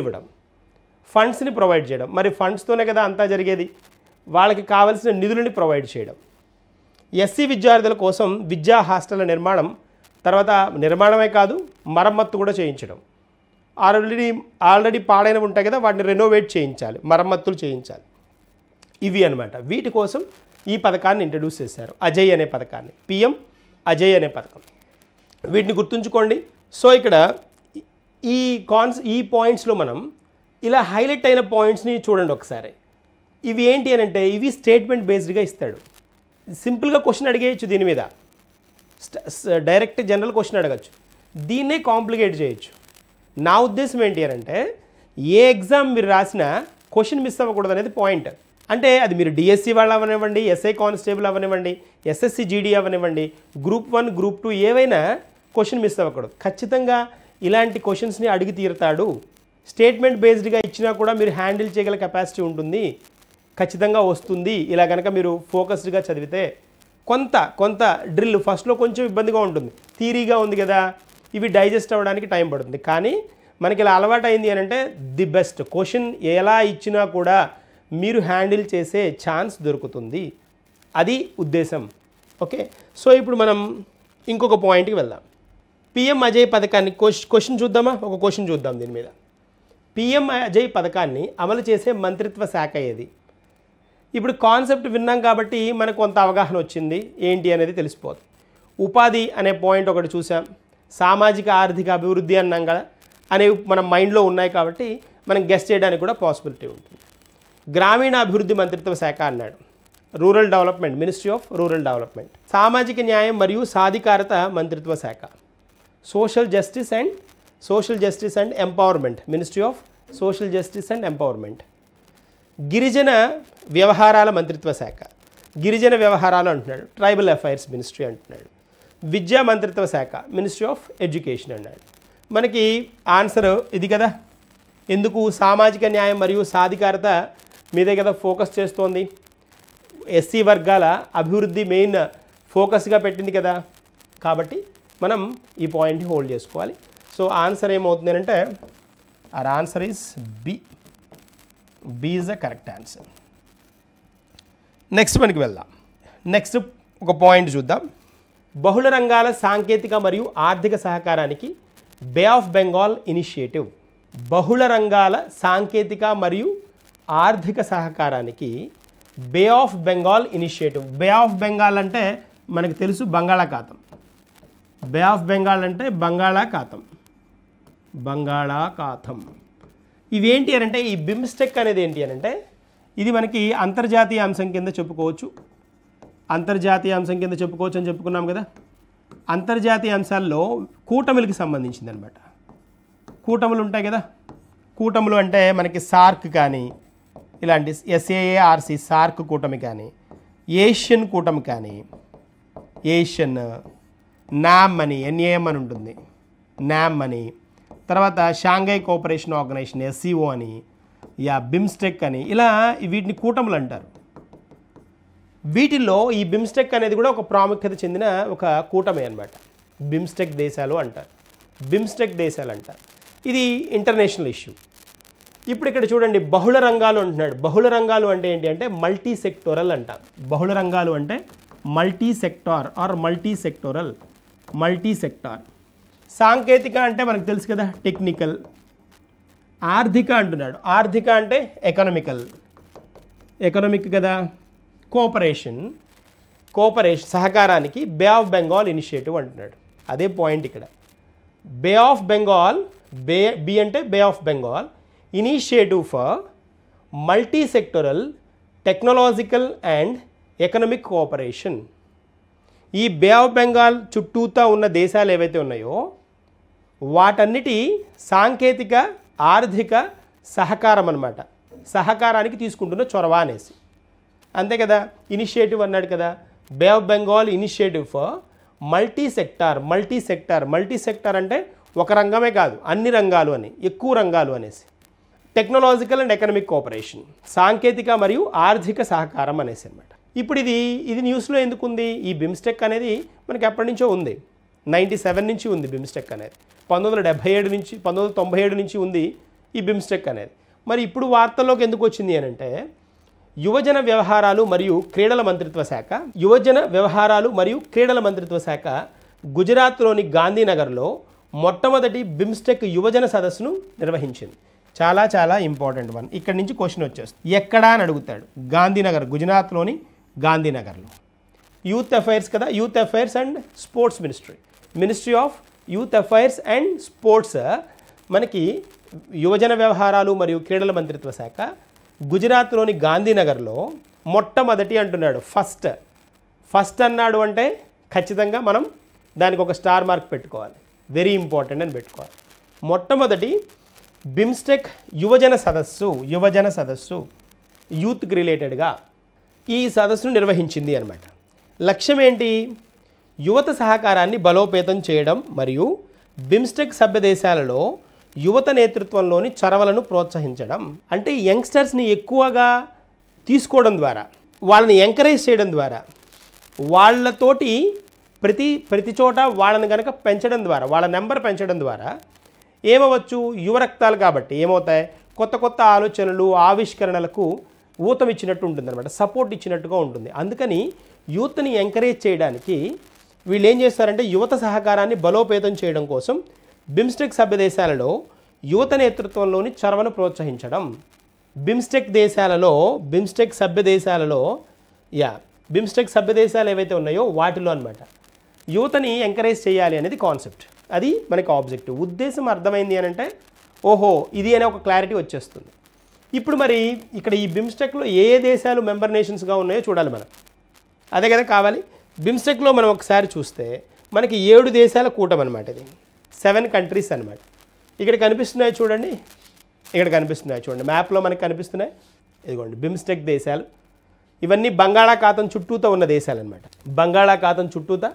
ఇవ్వడం, ఫండ్స్ని ప్రొవైడ్ చేయడం. మరి ఫండ్స్తోనే కదా అంతా జరిగేది. వాళ్ళకి కావలసిన నిధులని ప్రొవైడ్ చేయడం. ఎస్సీ విద్యార్థుల కోసం విద్యా హాస్టళ్ల నిర్మాణం, తర్వాత నిర్మాణమే కాదు మరమ్మత్తు కూడా చేయించడం. ఆల్రెడీ పాడైనవి ఉంటాయి కదా, వాటిని రెనోవేట్ చేయించాలి, మరమ్మతులు చేయించాలి. ఇవి అనమాట. వీటి కోసం ఈ పథకాన్ని ఇంట్రడ్యూస్ చేశారు, అజయ్ అనే పథకాన్ని. పిఎం అజయ్ అనే పథకం. వీటిని గుర్తుంచుకోండి. సో ఇక్కడ ఈ పాయింట్స్లో మనం ఇలా హైలైట్ అయిన పాయింట్స్ని చూడండి ఒకసారి. ఇవి ఏంటి అని అంటే ఇవి స్టేట్మెంట్ బేస్డ్గా ఇస్తాడు. సింపుల్గా క్వశ్చన్ అడిగేయచ్చు, దీని మీద డైరెక్ట్ జనరల్ క్వశ్చన్ అడగచ్చు, దీన్నే కాంప్లికేట్ చేయొచ్చు. నా ఉద్దేశం ఏంటి అని అంటే ఏ ఎగ్జామ్ మీరు రాసినా క్వశ్చన్ మిస్ అవ్వకూడదు అనేది పాయింట్. అంటే అది మీరు డిఎస్సి వాళ్ళు అవనివ్వండి, ఎస్ఐ కానిస్టేబుల్ అవనివ్వండి, ఎస్ఎస్సి జీడీ అవనివ్వండి, గ్రూప్ 1 గ్రూప్ 2 ఏవైనా క్వశ్చన్ మిస్ అవ్వకూడదు. ఖచ్చితంగా ఇలాంటి క్వశ్చన్స్ని అడిగి తీరుతాడు. స్టేట్మెంట్ బేస్డ్గా ఇచ్చినా కూడా మీరు హ్యాండిల్ చేయగల కెపాసిటీ ఉంటుంది, ఖచ్చితంగా వస్తుంది. ఇలా కనుక మీరు ఫోకస్డ్గా చదివితే కొంత డ్రిల్ ఫస్ట్లో కొంచెం ఇబ్బందిగా ఉంటుంది, థియరీగా ఉంది కదా, ఇవి డైజెస్ట్ అవ్వడానికి టైం పడుతుంది. కానీ మనకి ఇలా అలవాటు అయింది అని అంటే ది బెస్ట్ క్వశ్చన్ ఎలా ఇచ్చినా కూడా మీరు హ్యాండిల్ చేసే ఛాన్స్ దొరుకుతుంది. అది ఉద్దేశం. ఓకే, సో ఇప్పుడు మనం ఇంకొక పాయింట్కి వెళ్దాం. పిఎం అజయ్ పథకాన్ని క్వశ్చన్ చూద్దామా? ఒక క్వశ్చన్ చూద్దాం దీని మీద. పిఎం అజయ్ పథకాన్ని అమలు చేసే మంత్రిత్వ శాఖ ఏది? ఇప్పుడు కాన్సెప్ట్ విన్నాం కాబట్టి మనకు కొంత అవగాహన వచ్చింది, ఏంటి అనేది తెలిసిపోతుంది. ఉపాధి అనే పాయింట్ ఒకటి చూసాం, సామాజిక ఆర్థిక అభివృద్ధి అన్నాం కదా, అనేవి మన మైండ్లో ఉన్నాయి కాబట్టి మనం గెస్ చేయడానికి కూడా పాసిబిలిటీ ఉంటుంది. గ్రామీణ అభివృద్ధి మంత్రిత్వ శాఖ అన్నాడు, rural development, ministry of rural development. సామాజిక న్యాయం మరియు సాధికారత మంత్రిత్వ శాఖ, social justice and empowerment, ministry of social justice and empowerment. గిరిజన వ్యవహారాల మంత్రిత్వ శాఖ, గిరిజన వ్యవహారాలు అంటున్నాడు, ట్రైబల్ అఫైర్స్ మినిస్ట్రీ అంటున్నాడు. విద్యా మంత్రిత్వ శాఖ, మినిస్ట్రీ ఆఫ్ ఎడ్యుకేషన్ అన్నాడు. మనకి ఆన్సర్ ఇది కదా. ఎందుకు? సామాజిక న్యాయం మరియు సాధికారత మీదే కదా ఫోకస్ చేస్తోంది, ఎస్సీ వర్గాల అభివృద్ధి మెయిన్ ఫోకస్గా పెట్టింది కదా, కాబట్టి మనం ఈ పాయింట్ని హోల్డ్ చేసుకోవాలి. సో ఆన్సర్ ఏమవుతుంది అంటే or answer is b is the correct answer. Next మనకి వెళ్దాం. నెక్స్ట్ ఒక పాయింట్ చూద్దాం. బహుళ రంగాల సాంకేతిక మరియు ఆర్థిక సహకారానికి బే ఆఫ్ బెంగాల్ ఇనిషియేటివ్. బహుళ రంగాల సాంకేతిక మరియు ఆర్థిక సహకారానికి Bay of Bengal initiative. Bay of Bengal అంటే మనకు తెలుసు బంగాళాఖాతం. బే ఆఫ్ బెంగాల్ అంటే బంగాళాఖాతం. ఇవేంటి అని అంటే ఈ బిమ్స్టెక్ అనేది ఏంటి అని అంటే ఇది మనకి అంతర్జాతీయ అంశం కింద చెప్పుకోవచ్చు. అని చెప్పుకున్నాం కదా. అంతర్జాతీయ అంశాల్లో కూటమిలకు సంబంధించింది అనమాట. కూటములు ఉంటాయి కదా, కూటములు అంటే మనకి సార్క్ కానీ ఇలాంటి SAARC సార్క్ కూటమి కానీ, ఏషియన్ కూటమి కానీ, ఏషియన్, నామ్ అని NAM అని ఉంటుంది, నామ్ అని, తర్వాత షాంఘై కోఆపరేషన్ ఆర్గనైజేషన్ SCO అని, బిమ్స్టెక్ అని, ఇలా వీటిని కూటములు అంటారు. వీటిల్లో ఈ బిమ్స్టెక్ అనేది కూడా ఒక ప్రాముఖ్యత చెందిన ఒక కూటమి అనమాట. బిమ్స్టెక్ దేశాలు అంటారు. ఇది ఇంటర్నేషనల్ ఇష్యూ. ఇప్పుడు ఇక్కడ చూడండి, బహుళ రంగాలు అంటున్నాడు. బహుళ రంగాలు అంటే ఏంటి అంటే మల్టీ సెక్టోరల్ అంటాం. బహుళ రంగాలు అంటే multi sector or multi sectoral. Multi sector. సాంకేతిక అంటే మనకు తెలుసు కదా, టెక్నికల్. ఆర్థిక అంటున్నాడు, ఆర్థిక అంటే ఎకనామిక్ కదా. కోఆపరేషన్ సహకారానికి బే ఆఫ్ బెంగాల్ ఇనిషియేటివ్ అంటున్నాడు. అదే పాయింట్ ఇక్కడ. బే ఆఫ్ బెంగాల్, బి అంటే Bay of Bengal initiative for multi sectoral technological and economic cooperation. ఈ బే ఆఫ్ బెంగాల్ చుట్టూతా ఉన్న దేశాలు ఏవైతే ఉన్నాయో వాటన్నిటి సాంకేతిక ఆర్థిక సహకారం అన్నమాట. సహకారానికి తీసుకుంటున్న చొరవ అనేసి, అంతే కదా. ఇనిషియేటివ్ అన్నాడు కదా, బే of Bengal initiative for multi sector అంటే ఒక రంగమే కాదు, అన్ని రంగాలు అని, ఎక్కువ రంగాలు అనేసి. టెక్నాలజికల్ అండ్ ఎకనామిక్ కోఆపరేషన్, సాంకేతిక మరియు ఆర్థిక సహకారం అనేసి అనమాట. ఇప్పుడు ఇది న్యూస్లో ఎందుకు ఉంది? ఈ బిమ్స్టెక్ అనేది మనకి ఎప్పటి నుంచో ఉంది, 97 నుంచి ఉంది బిమ్స్టెక్ అనేది. 1997 నుంచి ఉంది ఈ బిమ్స్టెక్ అనేది. మరి ఇప్పుడు వార్తల్లోకి ఎందుకు వచ్చింది అని అంటే, యువజన వ్యవహారాలు మరియు క్రీడల మంత్రిత్వ శాఖ గుజరాత్లోని గాంధీనగర్లో మొట్టమొదటి బిమ్స్టెక్ యువజన సదస్సును నిర్వహించింది. చాలా ఇంపార్టెంట్ వన్. ఇక్కడ నుంచి క్వశ్చన్ వచ్చేస్తుంది, ఎక్కడా అని అడుగుతాడు. గాంధీనగర్, గుజరాత్లోని గాంధీనగర్లో. యూత్ అఫైర్స్ కదా, youth affairs and sports ministry of youth affairs and sports మనకి యువజన వ్యవహారాలు మరియు క్రీడల మంత్రిత్వ శాఖ గుజరాత్లోని గాంధీనగర్లో మొట్టమొదటి అంటున్నాడు. ఫస్ట్ అన్నాడు అంటే ఖచ్చితంగా మనం దానికి ఒక స్టార్ మార్క్ పెట్టుకోవాలి, వెరీ ఇంపార్టెంట్ అని పెట్టుకోవాలి. మొట్టమొదటి బిమ్స్టెక్ యువజన సదస్సు యూత్కి రిలేటెడ్గా ఈ సదస్సును నిర్వహించింది అనమాట. లక్ష్యం ఏంటి? యువత సహకారాన్ని బలోపేతం చేయడం మరియు బిమ్స్టెక్ సభ్య దేశాలలో యువత నేతృత్వంలోని చొరవలను ప్రోత్సహించడం. అంటే యంగ్స్టర్స్ని ఎక్కువగా తీసుకోవడం ద్వారా, వాళ్ళని ఎంకరేజ్ చేయడం ద్వారా, వాళ్ళతోటి ప్రతి చోట వాళ్ళని కనుక పెంచడం ద్వారా, వాళ్ళ నెంబర్ పెంచడం ద్వారా ఏమవచ్చు, యువ రక్తాలు కాబట్టి ఏమవుతాయి, కొత్త ఆలోచనలు ఆవిష్కరణలకు ఊతమిచ్చినట్టు ఉంటుంది అనమాట, సపోర్ట్ ఇచ్చినట్టుగా ఉంటుంది. అందుకని యూత్ని ఎంకరేజ్ చేయడానికి వీళ్ళు ఏం చేస్తారంటే యువత సహకారాన్ని బలోపేతం చేయడం కోసం బిమ్స్టెక్ సభ్య దేశాలలో యువత నేతృత్వంలోని చొరవను ప్రోత్సహించడం. బిమ్స్టెక్ సభ్య దేశాలు ఏవైతే ఉన్నాయో వాటిలో అనమాట యువతని ఎంకరేజ్ చేయాలి అనేది కాన్సెప్ట్. అది మనకి ఆబ్జెక్టివ్. ఉద్దేశం అర్థమైంది అని అంటే ఓహో ఇది అనే ఒక క్లారిటీ వచ్చేస్తుంది. ఇప్పుడు మరి ఇక్కడ ఈ బిమ్స్టెక్లో ఏ దేశాలు మెంబర్ నేషన్స్గా ఉన్నాయో చూడాలి మనం, అదే కదా కావాలి. బిమ్స్టెక్లో మనం ఒకసారి చూస్తే మనకి 7 దేశాల కూటమి అనమాట. ఇది 7 కంట్రీస్ అనమాట. ఇక్కడ కనిపిస్తున్నాయి చూడండి, మ్యాప్లో మనకి కనిపిస్తున్నాయి. ఇదిగోండి బిమ్స్టెక్ దేశాలు. ఇవన్నీ బంగాళాఖాతం చుట్టూతా ఉన్న దేశాలు అనమాట. బంగాళాఖాతం చుట్టూతా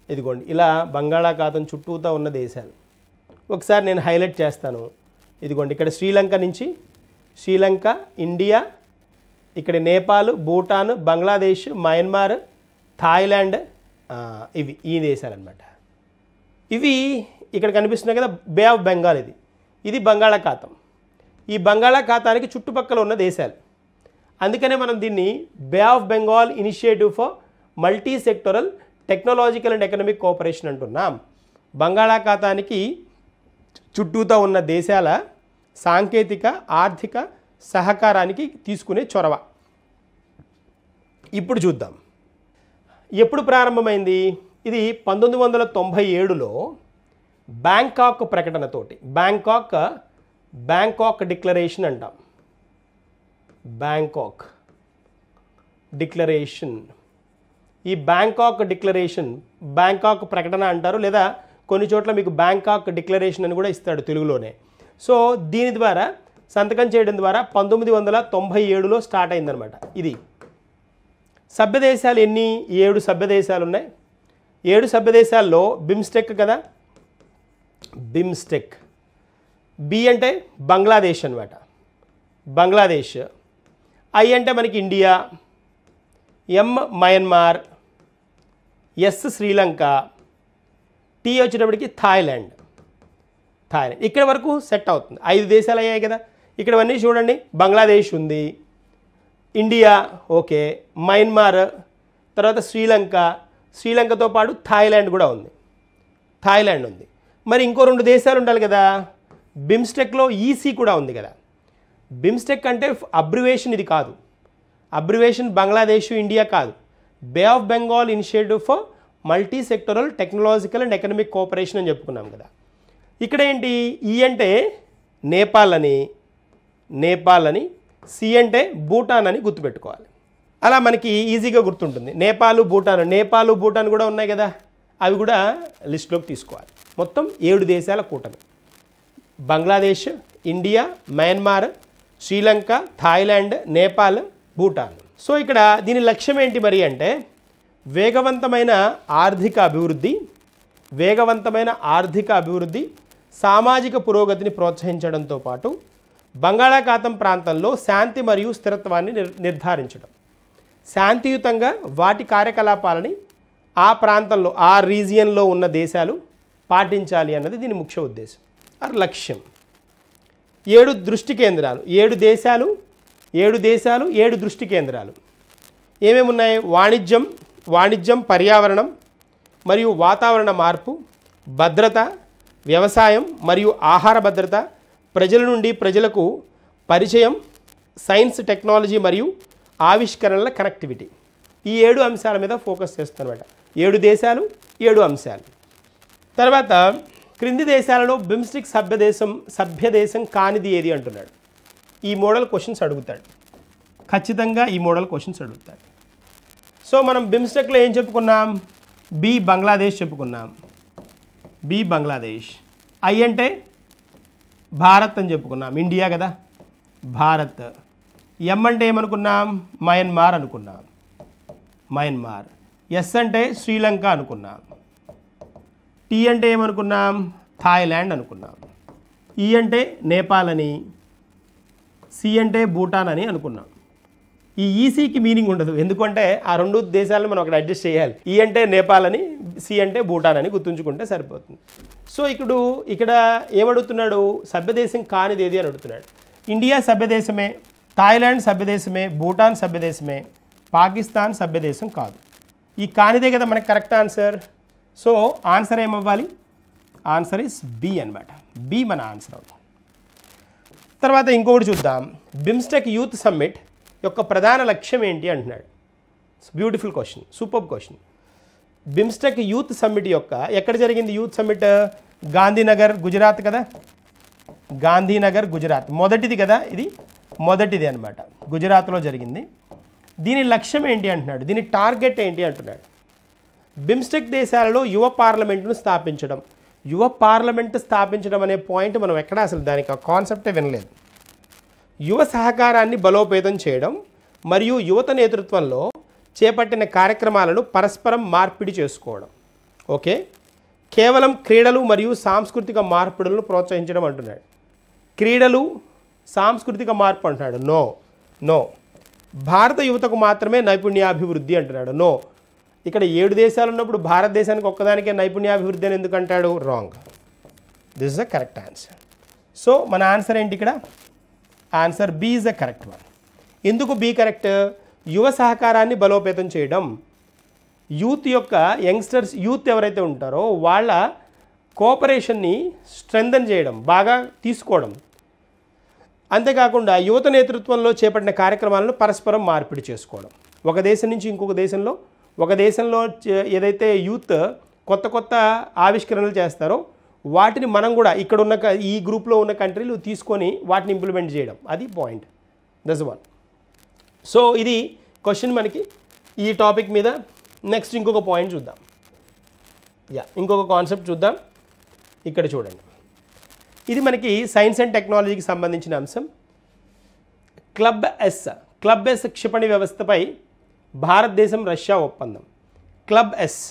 ఇదిగోండి ఇలా బంగాళాఖాతం చుట్టూతా ఉన్న దేశాలు. ఒకసారి నేను హైలైట్ చేస్తాను. ఇదిగోండి ఇక్కడ శ్రీలంక, ఇండియా, ఇక్కడ నేపాల్, భూటాన్, బంగ్లాదేశ్, మయన్మార్, థాయిలాండ్, ఈ దేశాలు అనమాట. ఇవి ఇక్కడ కనిపిస్తున్నాయి కదా, బే ఆఫ్ బెంగాల్ ఇది బంగాళాఖాతం. ఈ బంగాళాఖాతానికి చుట్టుపక్కల ఉన్న దేశాలు. అందుకనే మనం దీన్ని Bay of Bengal initiative for multi sectoral technological and economic cooperation అంటున్నాం. బంగాళాఖాతానికి చుట్టూతో ఉన్న దేశాల సాంకేతిక ఆర్థిక సహకారానికి తీసుకునే చొరవ. ఇప్పుడు చూద్దాం ఎప్పుడు ప్రారంభమైంది. ఇది 1997లో బ్యాంకాక్ ప్రకటనతోటి, బ్యాంకాక్ డిక్లరేషన్ అంటాం. బ్యాంకాక్ డిక్లరేషన్, ఈ బ్యాంకాక్ ప్రకటన అంటారు, లేదా కొన్ని చోట్ల మీకు బ్యాంకాక్ డిక్లరేషన్ అని కూడా ఇస్తాడు తెలుగులోనే. సో దీని ద్వారా సంతకం చేయడం ద్వారా 1997లో స్టార్ట్ అయిందనమాట. ఇది సభ్య దేశాలు ఎన్ని? 7 సభ్య దేశాలు ఉన్నాయి. 7 సభ్య దేశాల్లో బిమ్స్టెక్ కదా, బిమ్స్టెక్. బి అంటే బంగ్లాదేశ్ అనమాట, బంగ్లాదేశ్. ఐ అంటే మనకి ఇండియా, ఎం మయన్మార్, ఎస్ శ్రీలంక, టీ వచ్చేటప్పటికి థాయిలాండ్. ఇక్కడ వరకు సెట్ అవుతుంది. 5 దేశాలు అయ్యాయి కదా. ఇక్కడవన్నీ చూడండి, బంగ్లాదేశ్ ఉంది, ఇండియా ఓకే, మయన్మార్, తర్వాత శ్రీలంకతో పాటు థాయిలాండ్ కూడా ఉంది. థాయిలాండ్ ఉంది. మరి ఇంకో 2 దేశాలు ఉండాలి కదా. బిమ్స్టెక్లో ఈసీ కూడా ఉంది కదా. బిమ్స్టెక్ అంటే అబ్రివేషన్ ఇది కాదు. అబ్రివేషన్ బంగ్లాదేశ్ ఇండియా కాదు. Bay of Bengal initiative for multi sectoral technological and economic cooperation అని చెప్పుకున్నాం కదా. ఇక్కడ ఏంటి, ఈ అంటే నేపాల్ అని, సి అంటే భూటాన్ అని గుర్తుపెట్టుకోవాలి. అలా మనకి ఈజీగా గుర్తుంటుంది. నేపాల్ భూటాన్ కూడా ఉన్నాయి కదా, అవి కూడా లిస్టులోకి తీసుకోవాలి. మొత్తం 7 దేశాల కూటమి. Bangladesh, India, Myanmar, Sri Lanka, Thailand, Nepal, Bhutan. So ఇక్కడ దీని లక్ష్యం ఏంటి మరి అంటే వేగవంతమైన ఆర్థిక అభివృద్ధి, సామాజిక పురోగతిని ప్రోత్సహించడంతో పాటు బంగాళాఖాతం ప్రాంతంలో శాంతి మరియు స్థిరత్వాన్ని నిర్ధారించడం. శాంతియుతంగా వాటి కార్యకలాపాలని ఆ ప్రాంతంలో ఆ రీజియన్లో ఉన్న దేశాలు పాటించాలి అన్నది దీని ముఖ్య ఉద్దేశం ఆర్ లక్ష్యం. 7 దృష్టి కేంద్రాలు, 7 దేశాలు 7 దృష్టి కేంద్రాలు ఏమేమి ఉన్నాయి? వాణిజ్యం, పర్యావరణం మరియు వాతావరణ మార్పు, భద్రత, వ్యవసాయం మరియు ఆహార భద్రత, ప్రజల నుండి ప్రజలకు పరిచయం, సైన్స్, టెక్నాలజీ మరియు ఆవిష్కరణల కనెక్టివిటీ. ఈ 7 అంశాల మీద ఫోకస్ చేస్తారన్నమాట. 7 దేశాలు 7 అంశాలు. తర్వాత క్రింది దేశాలలో బిమ్స్టిక్ సభ్యదేశం కానిది ఏది అంటున్నాడు. ఈ మోడల్ క్వశ్చన్స్ అడుగుతాడు, ఖచ్చితంగా ఈ మోడల్ క్వశ్చన్స్ అడుగుతాడు. సో మనం బిమ్స్టెక్లో ఏం చెప్పుకున్నాం? బి బంగ్లాదేశ్ చెప్పుకున్నాం. ఐ అంటే భారత్ అని చెప్పుకున్నాం, ఇండియా కదా భారత్. ఎం అంటే ఏమనుకున్నాం? మయన్మార్ అనుకున్నాం. ఎస్ అంటే శ్రీలంక అనుకున్నాం. టీ అంటే ఏమనుకున్నాం? థాయిలాండ్ అనుకున్నాం. ఈ అంటే నేపాల్ అని, సి అంటే భూటాన్ అని అనుకున్నాం. ఈ ఈసీకి మీనింగ్ ఉండదు, ఎందుకంటే ఆ 2 దేశాలను మనం అక్కడ అడ్జస్ట్ చేయాలి. ఈ అంటే నేపాల్ అని, సి అంటే భూటాన్ అని గుర్తుంచుకుంటే సరిపోతుంది. సో ఇక్కడ ఏమడుగుతున్నాడు? సభ్యదేశం కానిది ఏది అని అడుగుతున్నాడు. ఇండియా సభ్యదేశమే, థాయిలాండ్ సభ్యదేశమే, భూటాన్ సభ్యదేశమే, పాకిస్తాన్ సభ్యదేశం కాదు. ఈ కానిదే కదా మనకి కరెక్ట్ ఆన్సర్. సో ఆన్సర్ ఏమవ్వాలి? ఆన్సర్ ఇస్ బి అన్నమాట. బి మన ఆన్సర్ అవుతుంది. తర్వాత ఇంకొకటి చూద్దాం. బిమ్స్టెక్ యూత్ సమ్మిట్ యొక్క ప్రధాన లక్ష్యం ఏంటి అంటున్నాడు. Beautiful question, super question. BIMSTEC youth summit యొక్క ఎక్కడ జరిగింది యూత్ సమ్మిట్? గాంధీనగర్, గుజరాత్ కదా. గాంధీనగర్, గుజరాత్ మొదటిది కదా, ఇది మొదటిది అనమాట, గుజరాత్లో జరిగింది. దీని లక్ష్యం ఏంటి అంటున్నాడు, దీని టార్గెట్ ఏంటి అంటున్నాడు. బిమ్స్టెక్ దేశాలలో యువ పార్లమెంటును స్థాపించడం. యువ పార్లమెంటు స్థాపించడం అనే పాయింట్ మనం ఎక్కడ అసలు దానికి ఆ కాన్సెప్టే వినలేదు. యువ సహకారాన్ని బలోపేతం చేయడం మరియు యువత నేతృత్వంలో చేపట్టిన కార్యక్రమాలను పరస్పరం మార్పిడి చేసుకోవడం. ఓకే, కేవలం క్రీడలు మరియు సాంస్కృతిక మార్పిడులను ప్రోత్సహించడం అంటున్నాడు. క్రీడలు సాంస్కృతిక మార్పు అంటున్నాడు. నో. భారత యువతకు మాత్రమే నైపుణ్యాభివృద్ధి అంటున్నాడు. నో. ఇక్కడ 7 దేశాలు ఉన్నప్పుడు భారతదేశానికి ఒక్కదానికే నైపుణ్యాభివృద్ధి అని ఎందుకు అంటాడు? Wrong. This is the correct answer. So మన ఆన్సర్ ఏంటి ఇక్కడ? Answer b is the correct one. ఎందుకు బి కరెక్ట్? యువ సహకారాన్ని బలోపేతం చేయడం, యూత్ యొక్క యంగ్స్టర్స్ యూత్ ఎవరైతే ఉంటారో వాళ్ళ కోఆపరేషన్ని స్ట్రెంథన్ చేయడం, బాగా తీసుకోవడం. అంతేకాకుండా యువత నేతృత్వంలో చేపట్టిన కార్యక్రమాలను పరస్పరం మార్పిడి చేసుకోవడం. ఒక దేశం నుంచి ఇంకొక దేశంలో, ఒక దేశంలో ఏదైతే యూత్ కొత్త కొత్త ఆవిష్కరణలు చేస్తారో వాటిని మనం కూడా ఇక్కడ ఉన్న ఈ గ్రూప్లో ఉన్న కంట్రీలు తీసుకొని వాటిని ఇంప్లిమెంట్ చేయడం, అది పాయింట్. That's one. సో ఇది క్వశ్చన్ మనకి ఈ టాపిక్ మీద. నెక్స్ట్ ఇంకొక పాయింట్ చూద్దాం. ఇంకొక కాన్సెప్ట్ చూద్దాం. ఇక్కడ చూడండి, ఇది మనకి సైన్స్ అండ్ టెక్నాలజీకి సంబంధించిన అంశం. క్లబ్ ఎస్ క్షిపణి వ్యవస్థపై భారతదేశం రష్యా ఒప్పందం. క్లబ్ ఎస్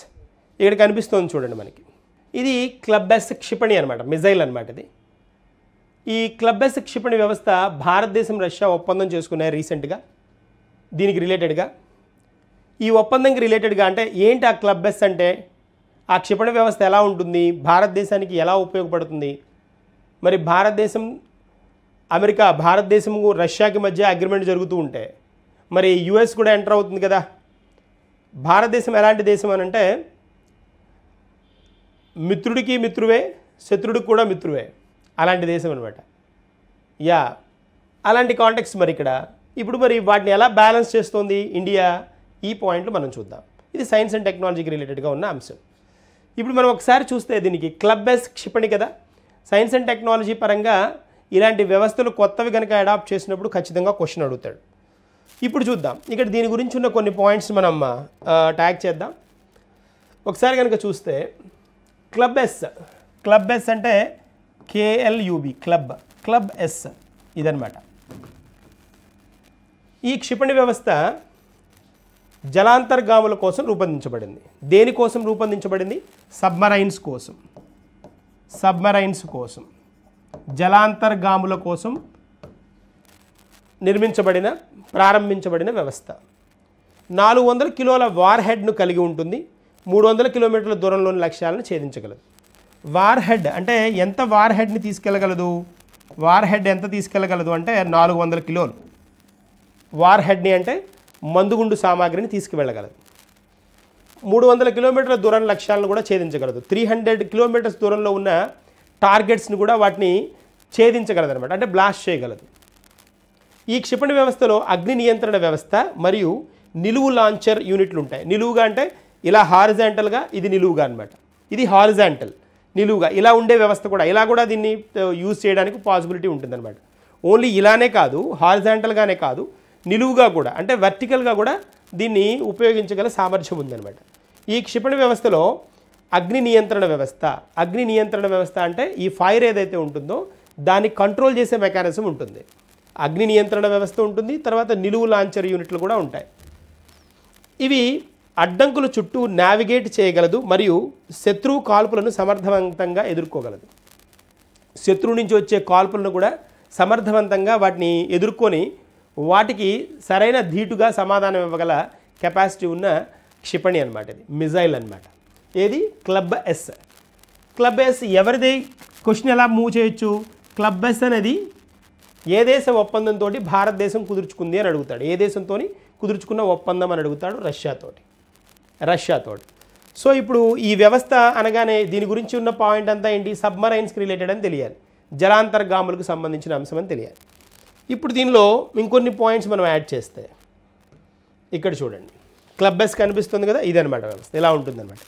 ఇక్కడ కనిపిస్తుంది చూడండి మనకి. ఇది క్లబ్ ఎస్ క్షిపణి అనమాట, మిజైల్ అనమాట ఇది. ఈ క్లబ్ ఎస్ క్షిపణి వ్యవస్థ భారతదేశం రష్యా ఒప్పందం చేసుకున్నాయి రీసెంట్గా. దీనికి రిలేటెడ్గా, ఈ ఒప్పందంకి రిలేటెడ్గా అంటే ఏంటి ఆ క్లబ్ ఎస్ అంటే, ఆ క్షిపణి వ్యవస్థ ఎలా ఉంటుంది, భారతదేశానికి ఎలా ఉపయోగపడుతుంది, మరి భారతదేశం అమెరికా, భారతదేశం రష్యాకి మధ్య అగ్రిమెంట్ జరుగుతూ ఉంటే మరి యుఎస్ కూడా ఎంటర్ అవుతుంది కదా. భారతదేశం ఎలాంటి దేశం అని అంటే మిత్రుడికి మిత్రువే, శత్రుడికి కూడా మిత్రువే, అలాంటి దేశం అనమాట. యా, అలాంటి కాంటెక్స్ట్ మరి ఇక్కడ. ఇప్పుడు మరి వాటిని ఎలా బ్యాలెన్స్ చేస్తోంది ఇండియా, ఈ పాయింట్లు మనం చూద్దాం. ఇది సైన్స్ అండ్ టెక్నాలజీకి రిలేటెడ్గా ఉన్న అంశం. ఇప్పుడు మనం ఒకసారి చూస్తే దీనికి క్లబ్ ఎస్ క్షిపణి కదా. సైన్స్ అండ్ టెక్నాలజీ పరంగా ఇలాంటి వ్యవస్థలు కొత్తవి కనుక అడాప్ట్ చేసినప్పుడు ఖచ్చితంగా క్వశ్చన్ అడుగుతాడు. ఇప్పుడు చూద్దాం, ఇక్కడ దీని గురించి ఉన్న కొన్ని పాయింట్స్ మనం ట్యాగ్ చేద్దాం. ఒకసారి కనుక చూస్తే క్లబ్ ఎస్ అంటే కేఎల్యూబి, క్లబ్ ఎస్ ఇదనమాట. ఈ క్షిపణి వ్యవస్థ జలాంతర్గాముల కోసం రూపొందించబడింది. దేనికోసం రూపొందించబడింది? సబ్మరైన్స్ కోసం, జలాంతర్గాముల కోసం ప్రారంభించబడిన వ్యవస్థ. 400 కిలోల వార్ హెడ్ను కలిగి ఉంటుంది. 300 కిలోమీటర్ల దూరంలోని లక్ష్యాలను ఛేదించగలదు. వార్ హెడ్ అంటే ఎంత వార్ హెడ్ని తీసుకెళ్ళగలదు? వార్ హెడ్ ఎంత తీసుకెళ్ళగలదు అంటే 400 కిలోలు వార్ హెడ్ని అంటే మందుగుండు సామాగ్రిని తీసుకువెళ్ళగలదు. 300 కిలోమీటర్ల దూరం లక్ష్యాలను కూడా ఛేదించగలదు. 300 కిలోమీటర్స్ దూరంలో ఉన్న టార్గెట్స్ని కూడా వాటిని ఛేదించగలదు అనమాట, అంటే బ్లాస్ట్ చేయగలదు. ఈ క్షిపణి వ్యవస్థలో అగ్ని నియంత్రణ వ్యవస్థ మరియు నిలువు లాంచర్ యూనిట్లు ఉంటాయి. నిలువుగా అంటే ఇలా హారిజాంటల్గా, ఇది నిలువుగా అనమాట. ఇది హారిజాంటల్, నిలువుగా ఇలా ఉండే వ్యవస్థ కూడా, ఇలా కూడా దీన్ని యూజ్ చేయడానికి పాసిబిలిటీ ఉంటుందన్నమాట. ఓన్లీ ఇలానే కాదు, హారిజాంటల్గానే కాదు, నిలువుగా కూడా అంటే వర్టికల్గా కూడా దీన్ని ఉపయోగించగల సామర్థ్యం ఉందన్నమాట. ఈ క్షిపణి వ్యవస్థలో అగ్ని నియంత్రణ వ్యవస్థ అంటే ఈ ఫైర్ ఏదైతే ఉంటుందో దాన్ని కంట్రోల్ చేసే మెకానిజం ఉంటుంది. అగ్ని నియంత్రణ వ్యవస్థ ఉంటుంది, తర్వాత నిలువు లాంచర్ యూనిట్లు కూడా ఉంటాయి. ఇవి అడ్డంకుల చుట్టూ నావిగేట్ చేయగలదు మరియు శత్రువు కాల్పులను సమర్థవంతంగా ఎదుర్కోగలదు. శత్రువు నుంచి వచ్చే కాల్పులను కూడా సమర్థవంతంగా వాటిని ఎదుర్కొని వాటికి సరైన ధీటుగా సమాధానం ఇవ్వగల కెపాసిటీ ఉన్న క్షిపణి అనమాట. ఇది మిజైల్ అనమాట. ఏది? క్లబ్ ఎస్ ఎవరిది? క్వశ్చన్ ఎలా మూవ్ చేయొచ్చు? క్లబ్ ఎస్ అనేది ఏ దేశ ఒప్పందంతో భారతదేశం కుదుర్చుకుంది అని అడుగుతాడు. ఏ దేశంతో కుదుర్చుకున్న ఒప్పందం అని అడుగుతాడు? రష్యాతోటి. సో ఇప్పుడు ఈ వ్యవస్థ అనగానే దీని గురించి ఉన్న పాయింట్ అంతా ఏంటి? సబ్మరైన్స్కి రిలేటెడ్ అని తెలియాలి, జలాంతర్గాములకు సంబంధించిన అంశం అని తెలియాలి. ఇప్పుడు దీనిలో ఇంకొన్ని పాయింట్స్ మనం యాడ్ చేస్తే ఇక్కడ చూడండి, క్లబ్ ఎస్ కనిపిస్తుంది కదా, ఇదనమాట వ్యవస్థ. ఇలా ఉంటుందన్నమాట,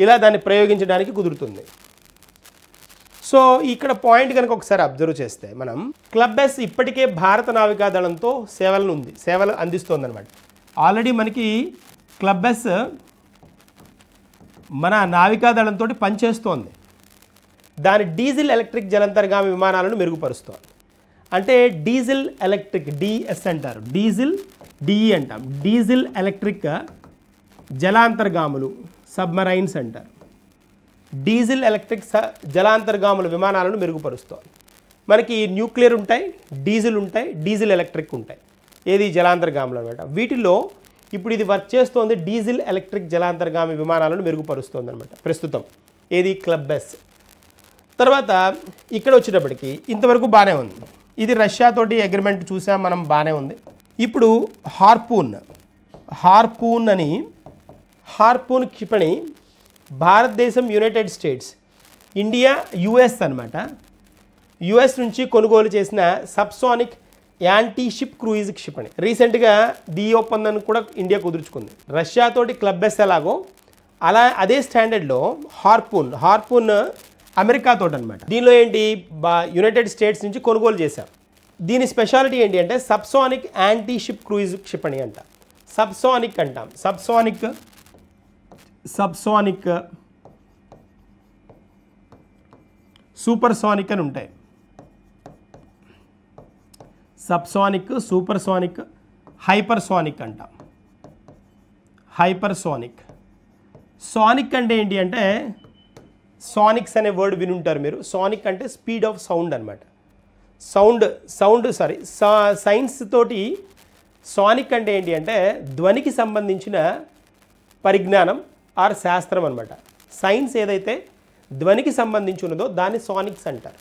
ఇలా దాన్ని ప్రయోగించడానికి కుదురుతుంది. సో ఇక్కడ పాయింట్ కనుక ఒకసారి అబ్జర్వ్ చేస్తే మనం క్లబ్ ఎస్ ఇప్పటికే భారత నావికాదళంతో సేవలు అందిస్తోందన్నమాట. ఆల్రెడీ మనకి క్లబ్ ఎస్ మన నావికాదళంతో పనిచేస్తోంది. దాని డీజిల్ ఎలక్ట్రిక్ జలాంతర్గామి విమానాలను మెరుగుపరుస్తోంది. అంటే డీజిల్ ఎలక్ట్రిక్, డిఎస్ అంటారు, డిఈ అంటాం, డీజిల్ ఎలక్ట్రిక్ జలాంతర్గాములు, సబ్మరైన్స్ అంటారు. డీజిల్ ఎలక్ట్రిక్ జలాంతర్గాముల విమానాలను మెరుగుపరుస్తోంది. మనకి న్యూక్లియర్ ఉంటాయి, డీజిల్ ఎలక్ట్రిక్ ఉంటాయి. ఏది? జలాంతర్గాములు అనమాట. వీటిల్లో ఇప్పుడు ఇది వర్క్ చేస్తోంది డీజిల్ ఎలక్ట్రిక్ జలాంతర్గామి విమానాలను మెరుగుపరుస్తోంది అనమాట ప్రస్తుతం. ఏది? Club s. తర్వాత ఇక్కడ వచ్చేటప్పటికి ఇంతవరకు బాగానే ఉంది. ఇది రష్యాతోటి అగ్రిమెంట్ చూసాం మనం, బాగానే ఉంది. ఇప్పుడు హార్పూన్ క్షిపణి భారతదేశం, యునైటెడ్ స్టేట్స్, ఇండియా, యుఎస్ అనమాట. యుఎస్ నుంచి కొనుగోలు చేసిన సబ్సానిక్ యాంటీ షిప్ క్రూయిజ్ క్షిపణి. రీసెంట్గా ఈ ఒప్పందాన్ని కూడా ఇండియా కుదుర్చుకుంది. రష్యాతోటి క్లబ్ ఎస్ ఎలాగో అదే స్టాండర్డ్లో హార్పూన్ అమెరికాతో అనమాట. దీనిలో ఏంటి? యునైటెడ్ స్టేట్స్ నుంచి కొనుగోలు చేశాం. దీని స్పెషాలిటీ ఏంటి అంటే సబ్సానిక్ యాంటీ షిప్ క్రూయిజ్ క్షిపణి అంట. సబ్సానిక్ అంటాం, సబ్సానిక్ సూపర్సానిక్ అని ఉంటాయి. సబ్సానిక్, సూపర్సానిక్, హైపర్సానిక్ అంటాం. సానిక్ అంటే ఏంటి అంటే, సానిక్స్ అనే వర్డ్ వినుంటారు మీరు. సానిక్ అంటే స్పీడ్ ఆఫ్ సౌండ్ అనమాట. సైన్స్ తోటి సానిక్ అంటే ఏంటి అంటే ధ్వనికి సంబంధించిన పరిజ్ఞానం ఆర్ శాస్త్రం అనమాట. సైన్స్ ఏదైతే ధ్వనికి సంబంధించి ఉన్నదో దాన్ని సానిక్స్ అంటారు.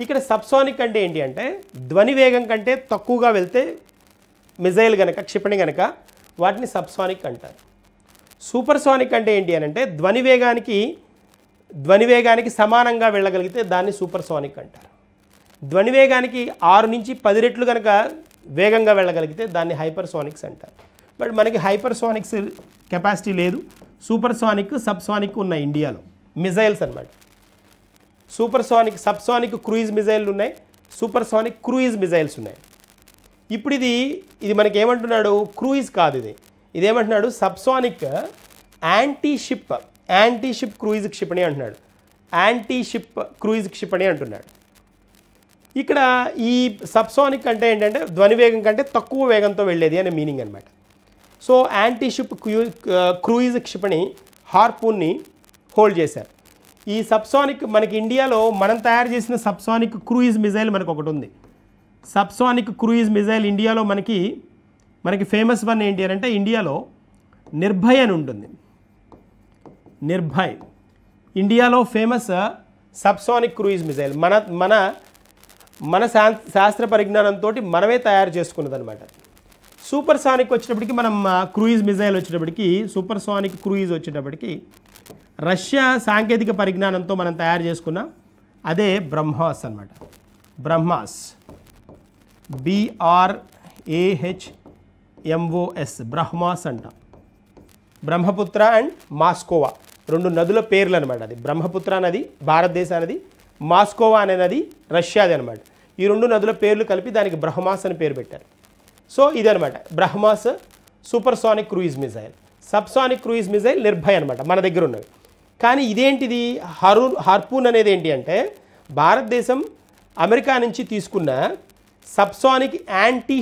ఇక్కడ సబ్సానిక్ అంటే ఏంటి అంటే ధ్వని వేగం కంటే తక్కువగా వెళ్తే మిజైల్ కనుక, క్షిపణి కనుక వాటిని సబ్సానిక్ అంటారు. సూపర్సానిక్ అంటే ఏంటి అని అంటే ధ్వని వేగానికి ధ్వనివేగానికి సమానంగా వెళ్ళగలిగితే దాన్ని సూపర్సోనిక్ అంటారు. ధ్వనివేగానికి 6 నుంచి 10 రెట్లు కనుక వేగంగా వెళ్ళగలిగితే దాన్ని హైపర్సోనిక్స్ అంటారు. బట్ మనకి హైపర్సోనిక్స్ కెపాసిటీ లేదు. సూపర్సోనిక్, సబ్సోనిక్ ఉన్నాయి ఇండియాలో, మిజైల్స్ అన్నమాట. సూపర్సోనిక్, సబ్సోనిక్ క్రూయిజ్ మిజైల్ ఉన్నాయి, సూపర్సోనిక్ క్రూయిజ్ మిజైల్స్ ఉన్నాయి. ఇప్పుడు ఇది మనకి ఏమంటున్నాడు, క్రూయిజ్ కాదు, ఇదేమంటున్నాడు సబ్సోనిక్ యాంటీ షిప్ క్రూయిజ్ క్షిపణి అంటున్నాడు. యాంటీ షిప్ క్రూయిజ్ క్షిపణి అంటున్నాడు. ఇక్కడ ఈ సబ్సోనిక్ అంటే ఏంటంటే ధ్వనివేగం కంటే తక్కువ వేగంతో వెళ్ళేది అనే మీనింగ్ అనమాట. సో యాంటీ షిప్ క్రూయిజ్ క్షిపణి హార్పూన్ని హోల్డ్ చేశారు. ఈ సబ్సోనిక్ మనకి ఇండియాలో మనం తయారు చేసిన సబ్సోనిక్ క్రూయిజ్ మిజైల్ మనకు ఒకటి ఉంది. సబ్సోనిక్ క్రూయిజ్ మిజైల్ ఇండియాలో మనకి ఫేమస్ వన్ ఏంటి అని అంటే ఇండియాలో నిర్భయ్ అని ఉంటుంది. నిర్భయ్ ఇండియాలో ఫేమస్ సబ్సోనిక్ క్రూయిజ్ మిజైల్. మన శాస్త్ర పరిజ్ఞానంతో మనమే తయారు చేసుకున్నది అనమాట. సూపర్సానిక్ వచ్చేటప్పటికి మనం క్రూయిజ్ మిజైల్ వచ్చేటప్పటికి, సూపర్సానిక్ క్రూయిజ్ వచ్చేటప్పటికి రష్యా సాంకేతిక పరిజ్ఞానంతో మనం తయారు చేసుకున్న అదే బ్రహ్మాస్ అనమాట. బ్రహ్మాస్, BRAHMOS, బ్రహ్మాస్ అంట. బ్రహ్మపుత్ర అండ్ మాస్కోవా 2 నదుల పేర్లు అనమాట. అది బ్రహ్మపుత్ర నది భారతదేశ నది, మాస్కోవా అనే నది రష్యాది అనమాట. ఈ 2 నదుల పేర్లు కలిపి దానికి బ్రహ్మాస్ అని పేరు పెట్టారు. సో ఇదనమాట BrahMos supersonic cruise missile. Subsonic cruise missile Nirbhay అనమాట మన దగ్గర ఉన్నవి. కానీ ఇదేంటిది, హార్పూన్ అనేది ఏంటి అంటే భారతదేశం అమెరికా నుంచి తీసుకున్న సబ్సానిక్ యాంటీ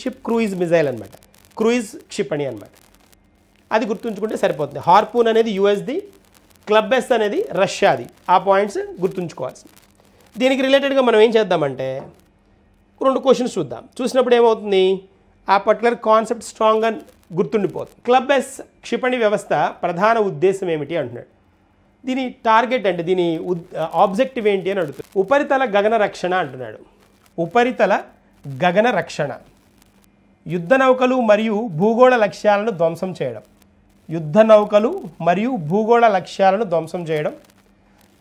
షిప్ క్రూయిజ్ మిజైల్ అనమాట. క్రూయిజ్ క్షిపణి అనమాట. అది గుర్తుంచుకుంటే సరిపోతుంది. హార్పూన్ అనేది యుఎస్ది, క్లబ్ ఎస్ అనేది రష్యాది. ఆ పాయింట్స్ గుర్తుంచుకోవాల్సింది. దీనికి రిలేటెడ్గా మనం ఏం చేద్దామంటే 2 క్వశ్చన్స్ చూద్దాం. చూసినప్పుడు ఏమవుతుంది, ఆ పర్టికులర్ కాన్సెప్ట్ స్ట్రాంగ్గా గుర్తుండిపోతుంది. క్లబ్ ఎస్ క్షిపణి వ్యవస్థ ప్రధాన ఉద్దేశం ఏమిటి అంటున్నాడు. దీని టార్గెట్ అంటే దీని ఆబ్జెక్టివ్ ఏంటి అని అడుగుతుంది. ఉపరితల గగన రక్షణ అంటున్నాడు. ఉపరితల గగన రక్షణ, యుద్ధ నౌకలు మరియు భూగోళ లక్ష్యాలను ధ్వంసం చేయడం. యుద్ధ నౌకలు మరియు భూగోళ లక్ష్యాలను ధ్వంసం చేయడం.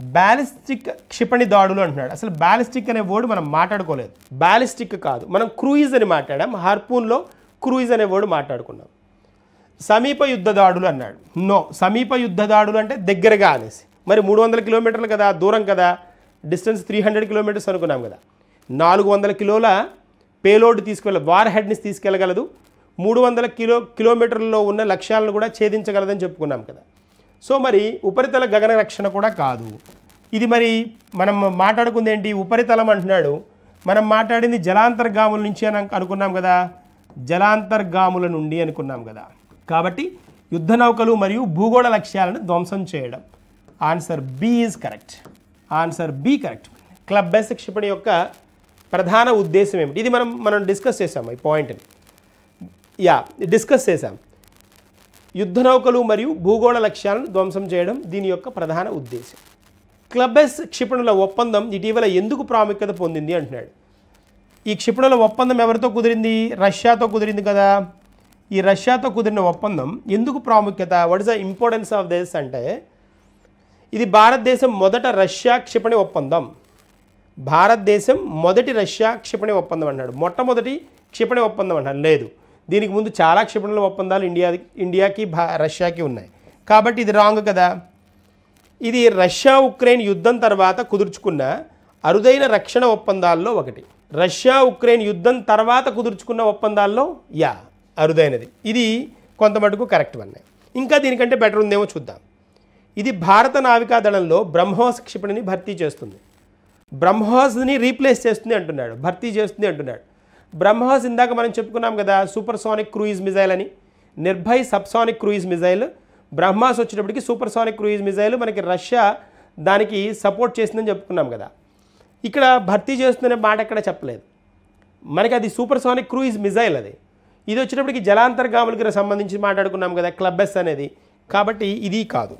బ్యాలిస్టిక్ క్షిపణి దాడులు అంటున్నాడు. అసలు బ్యాలిస్టిక్ అనే వర్డ్ మనం మాట్లాడుకోలేదు. బ్యాలిస్టిక్ కాదు, మనం క్రూయిజ్ అని మాట్లాడాం. హార్పూన్లో క్రూయిజ్ అనే వర్డ్ మాట్లాడుకున్నాం. సమీప యుద్ధ దాడులు అన్నాడు. నో, సమీప యుద్ధ దాడులు అంటే దగ్గరగా అనేసి. మరి 300 కిలోమీటర్లు కదా, దూరం కదా, డిస్టెన్స్ 300 కిలోమీటర్స్ అనుకున్నాం కదా. 400 కిలోల పేలోడ్ వార్ హెడ్ని తీసుకెళ్ళగలదు. 300 కిలోమీటర్లలో ఉన్న లక్ష్యాలను కూడా ఛేదించగలదని చెప్పుకున్నాం కదా. సో మరి ఉపరితల గగన రక్షణ కూడా కాదు. ఇది మరి మనం మాట్లాడుకుంది ఏంటి, ఉపరితలం అంటున్నాడు. మనం మాట్లాడింది జలాంతర్గాముల నుంచి అని అనుకున్నాం కదా, జలాంతర్గాముల నుండి అనుకున్నాం కదా. కాబట్టి యుద్ధ నౌకలు మరియు భూగోళ లక్ష్యాలను ధ్వంసం చేయడం. Answer b is correct. Answer b correct. Club s క్షిపణి యొక్క ప్రధాన ఉద్దేశం ఏమిటి, ఇది మనం డిస్కస్ చేసాము. ఈ పాయింట్ని డిస్కస్ చేసాం. యుద్ధ నౌకలు మరియు భూగోళ లక్ష్యాలను ధ్వంసం చేయడం దీని యొక్క ప్రధాన ఉద్దేశం. క్లబ్ ఎస్ క్షిపణుల ఒప్పందం ఇటీవల ఎందుకు ప్రాముఖ్యత పొందింది అంటున్నాడు. ఈ క్షిపణుల ఒప్పందం ఎవరితో కుదిరింది, రష్యాతో కుదిరింది కదా. ఈ రష్యాతో కుదిరిన ఒప్పందం ఎందుకు ప్రాముఖ్యత, what is the importance of this అంటే, ఇది భారతదేశం మొదట రష్యా క్షిపణి ఒప్పందం. భారతదేశం మొదటి రష్యా క్షిపణి ఒప్పందం అన్నాడు. మొట్టమొదటి క్షిపణి ఒప్పందం అన్నాడు. లేదు, దీనికి ముందు చాలా క్షిపణుల ఒప్పందాలు ఇండియాకి రష్యాకి ఉన్నాయి. కాబట్టి ఇది రాంగ్ కదా. ఇది రష్యా ఉక్రెయిన్ యుద్ధం తర్వాత కుదుర్చుకున్న అరుదైన రక్షణ ఒప్పందాల్లో ఒకటి. రష్యా ఉక్రెయిన్ యుద్ధం తర్వాత కుదుర్చుకున్న ఒప్పందాల్లో అరుదైనది. ఇది కొంత మటుకు కరెక్ట్ అన్నాయి. ఇంకా దీనికంటే బెటర్ ఉందేమో చూద్దాం. ఇది భారత నావికాదళంలో బ్రహ్మోస్ క్షిపణిని భర్తీ చేస్తుంది. బ్రహ్మోస్ని రీప్లేస్ చేస్తుంది అంటున్నాడు, భర్తీ చేస్తుంది అంటున్నాడు. బ్రహ్మోస్ ఇందాక మనం చెప్పుకున్నాం కదా, సూపర్సానిక్ క్రూయిజ్ మిజైల్ అని. Nirbhay subsonic cruise missile. BrahMos వచ్చేటప్పటికి సూపర్సానిక్ క్రూయిజ్ మిజైల్ మనకి రష్యా దానికి సపోర్ట్ చేసిందని చెప్పుకున్నాం కదా. ఇక్కడ భర్తీ చేస్తుందనే మాట ఎక్కడ చెప్పలేదు మనకి. అది సూపర్సానిక్ క్రూయిజ్ మిజైల్. అది ఇది వచ్చేటప్పటికి జలాంతర్గాములకి సంబంధించి మాట్లాడుకున్నాం కదా, క్లబ్ ఎస్ అనేది. కాబట్టి ఇది కాదు.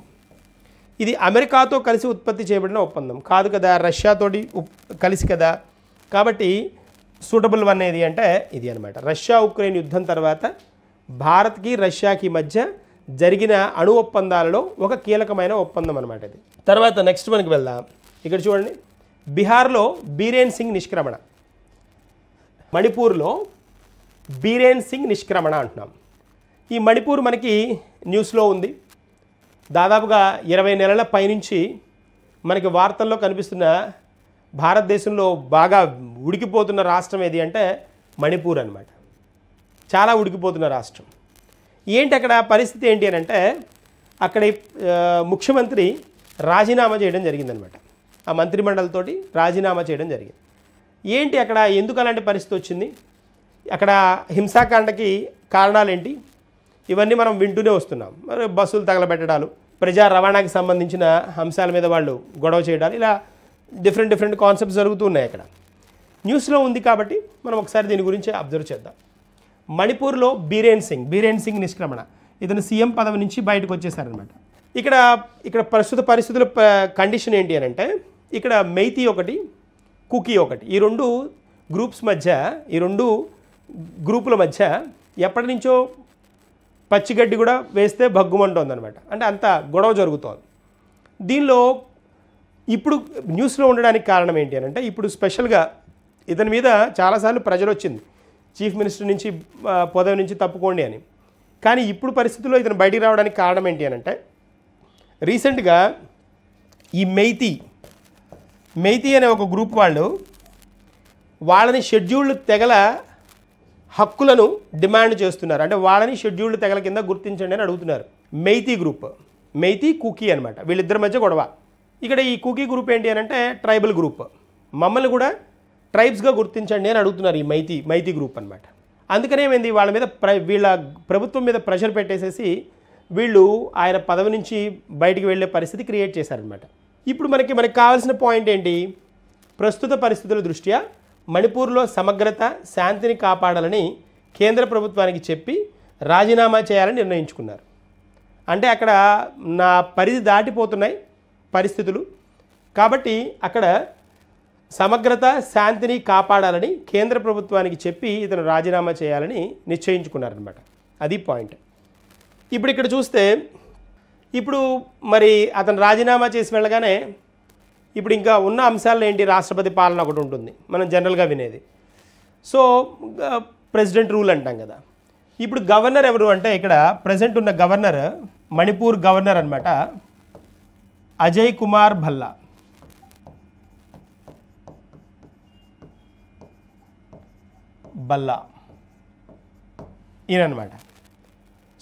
ఇది అమెరికాతో కలిసి ఉత్పత్తి చేయబడిన ఒప్పందం కాదు కదా, రష్యాతోటి కలిసి కదా. కాబట్టి సూటబుల్ వన్ ఏది అంటే ఇది అనమాట. రష్యా ఉక్రెయిన్ యుద్ధం తర్వాత భారత్కి రష్యాకి మధ్య జరిగిన అణు ఒప్పందాలలో ఒక కీలకమైన ఒప్పందం అన్నమాట ఇది. తర్వాత నెక్స్ట్ మనకి వెళ్దాం. ఇక్కడ చూడండి, బీహార్లో బీరేన్ సింగ్ నిష్క్రమణ, మణిపూర్లో బీరేన్ సింగ్ నిష్క్రమణ అంటున్నాం. ఈ మణిపూర్ మనకి న్యూస్లో ఉంది. దాదాపుగా 20 నెలల పైనుంచి మనకి వార్తల్లో కనిపిస్తున్న భారతదేశంలో బాగా ఉడికిపోతున్న రాష్ట్రం ఏది అంటే మణిపూర్ అన్నమాట. చాలా ఉడికిపోతున్న రాష్ట్రం. ఏంటి అక్కడ పరిస్థితి ఏంటి అని అంటే, అక్కడ ముఖ్యమంత్రి రాజీనామా చేయడం జరిగిందనమాట. ఆ మంత్రిమండలితోటి రాజీనామా చేయడం జరిగింది. ఏంటి అక్కడ ఎందుకు అలాంటి పరిస్థితి వచ్చింది, అక్కడ హింసాకాండకి కారణాలు ఏంటి, ఇవన్నీ మనం వింటూనే వస్తున్నాం. మరి బస్సులు తగలబెట్టడాలు, ప్రజా రవాణాకి సంబంధించిన అంశాల మీద వాళ్ళు గొడవ చేయడాలు, ఇలా డిఫరెంట్ కాన్సెప్ట్స్ జరుగుతూ ఉన్నాయి. అక్కడ న్యూస్లో ఉంది కాబట్టి మనం ఒకసారి దీని గురించి అబ్జర్వ్ చేద్దాం. మణిపూర్లో బీరేన్ సింగ్ నిష్క్రమణ, ఇతను సీఎం పదవి నుంచి బయటకు వచ్చేసారనమాట. ఇక్కడ ప్రస్తుత పరిస్థితుల కండిషన్ ఏంటి అని అంటే, ఇక్కడ మెయితీ ఒకటి, కుకీ ఒకటి, ఈ రెండు గ్రూపుల మధ్య ఎప్పటి నుంచో పచ్చిగడ్డి కూడా వేస్తే భగ్గుమంటోందనమాట. అంటే అంత గొడవ జరుగుతోంది. దీనిలో ఇప్పుడు న్యూస్లో ఉండడానికి కారణం ఏంటి అని అంటే, ఇప్పుడు స్పెషల్గా ఇతని మీద చాలాసార్లు ప్రెజర్ వచ్చింది, చీఫ్ మినిస్టర్ నుంచి పదవి నుంచి తప్పుకోండి అని. కానీ ఇప్పుడు పరిస్థితుల్లో ఇతను బయటికి రావడానికి కారణం ఏంటి అని అంటే, రీసెంట్గా ఈ మెయితీ అనే ఒక గ్రూప్ వాళ్ళని షెడ్యూల్డ్ తెగల హక్కులను డిమాండ్ చేస్తున్నారు. అంటే వాళ్ళని షెడ్యూల్డ్ తెగల కింద గుర్తించండి అని అడుగుతున్నారు. మెయితీ కుకీ అనమాట, వీళ్ళిద్దరి మధ్య గొడవ. ఇక్కడ ఈ కుకీ గ్రూప్ ఏంటి అని అంటే ట్రైబల్ గ్రూప్, మమ్మల్ని కూడా ట్రైబ్స్గా గుర్తించండి అని అడుగుతున్నారు ఈ మైతీ గ్రూప్ అనమాట. అందుకనే ఏమైంది, వాళ్ళ మీద వీళ్ళ ప్రభుత్వం మీద ప్రెషర్ పెట్టేసేసి వీళ్ళు ఆయన పదవి నుంచి బయటికి వెళ్ళే పరిస్థితి క్రియేట్ చేశారనమాట. ఇప్పుడు మనకి కావాల్సిన పాయింట్ ఏంటి, ప్రస్తుత పరిస్థితుల దృష్ట్యా మణిపూర్లో సమగ్రత, శాంతిని కాపాడాలని కేంద్ర ప్రభుత్వానికి చెప్పి రాజీనామా చేయాలని నిర్ణయించుకున్నారు. అంటే అక్కడ నా పరిధి దాటిపోతున్నాయి పరిస్థితులు, కాబట్టి అక్కడ సమగ్రత, శాంతిని కాపాడాలని కేంద్ర ప్రభుత్వానికి చెప్పి ఇతను రాజీనామా చేయాలని నిశ్చయించుకున్నారనమాట. అది పాయింట్. ఇప్పుడు ఇక్కడ చూస్తే, ఇప్పుడు మరి అతను రాజీనామా చేసి వెళ్ళగానే ఇప్పుడు ఇంకా ఉన్న అంశాల్లో ఏంటి, రాష్ట్రపతి పాలన ఒకటి ఉంటుంది మనం జనరల్గా వినేది. సో ప్రెసిడెంట్ రూల్ అంటాం కదా. ఇప్పుడు గవర్నర్ ఎవరు అంటే, ఇక్కడ ప్రెసెంట్ ఉన్న గవర్నర్, మణిపూర్ గవర్నర్ అనమాట, అజయ్ కుమార్ భల్లా. ఈయన అనమాట.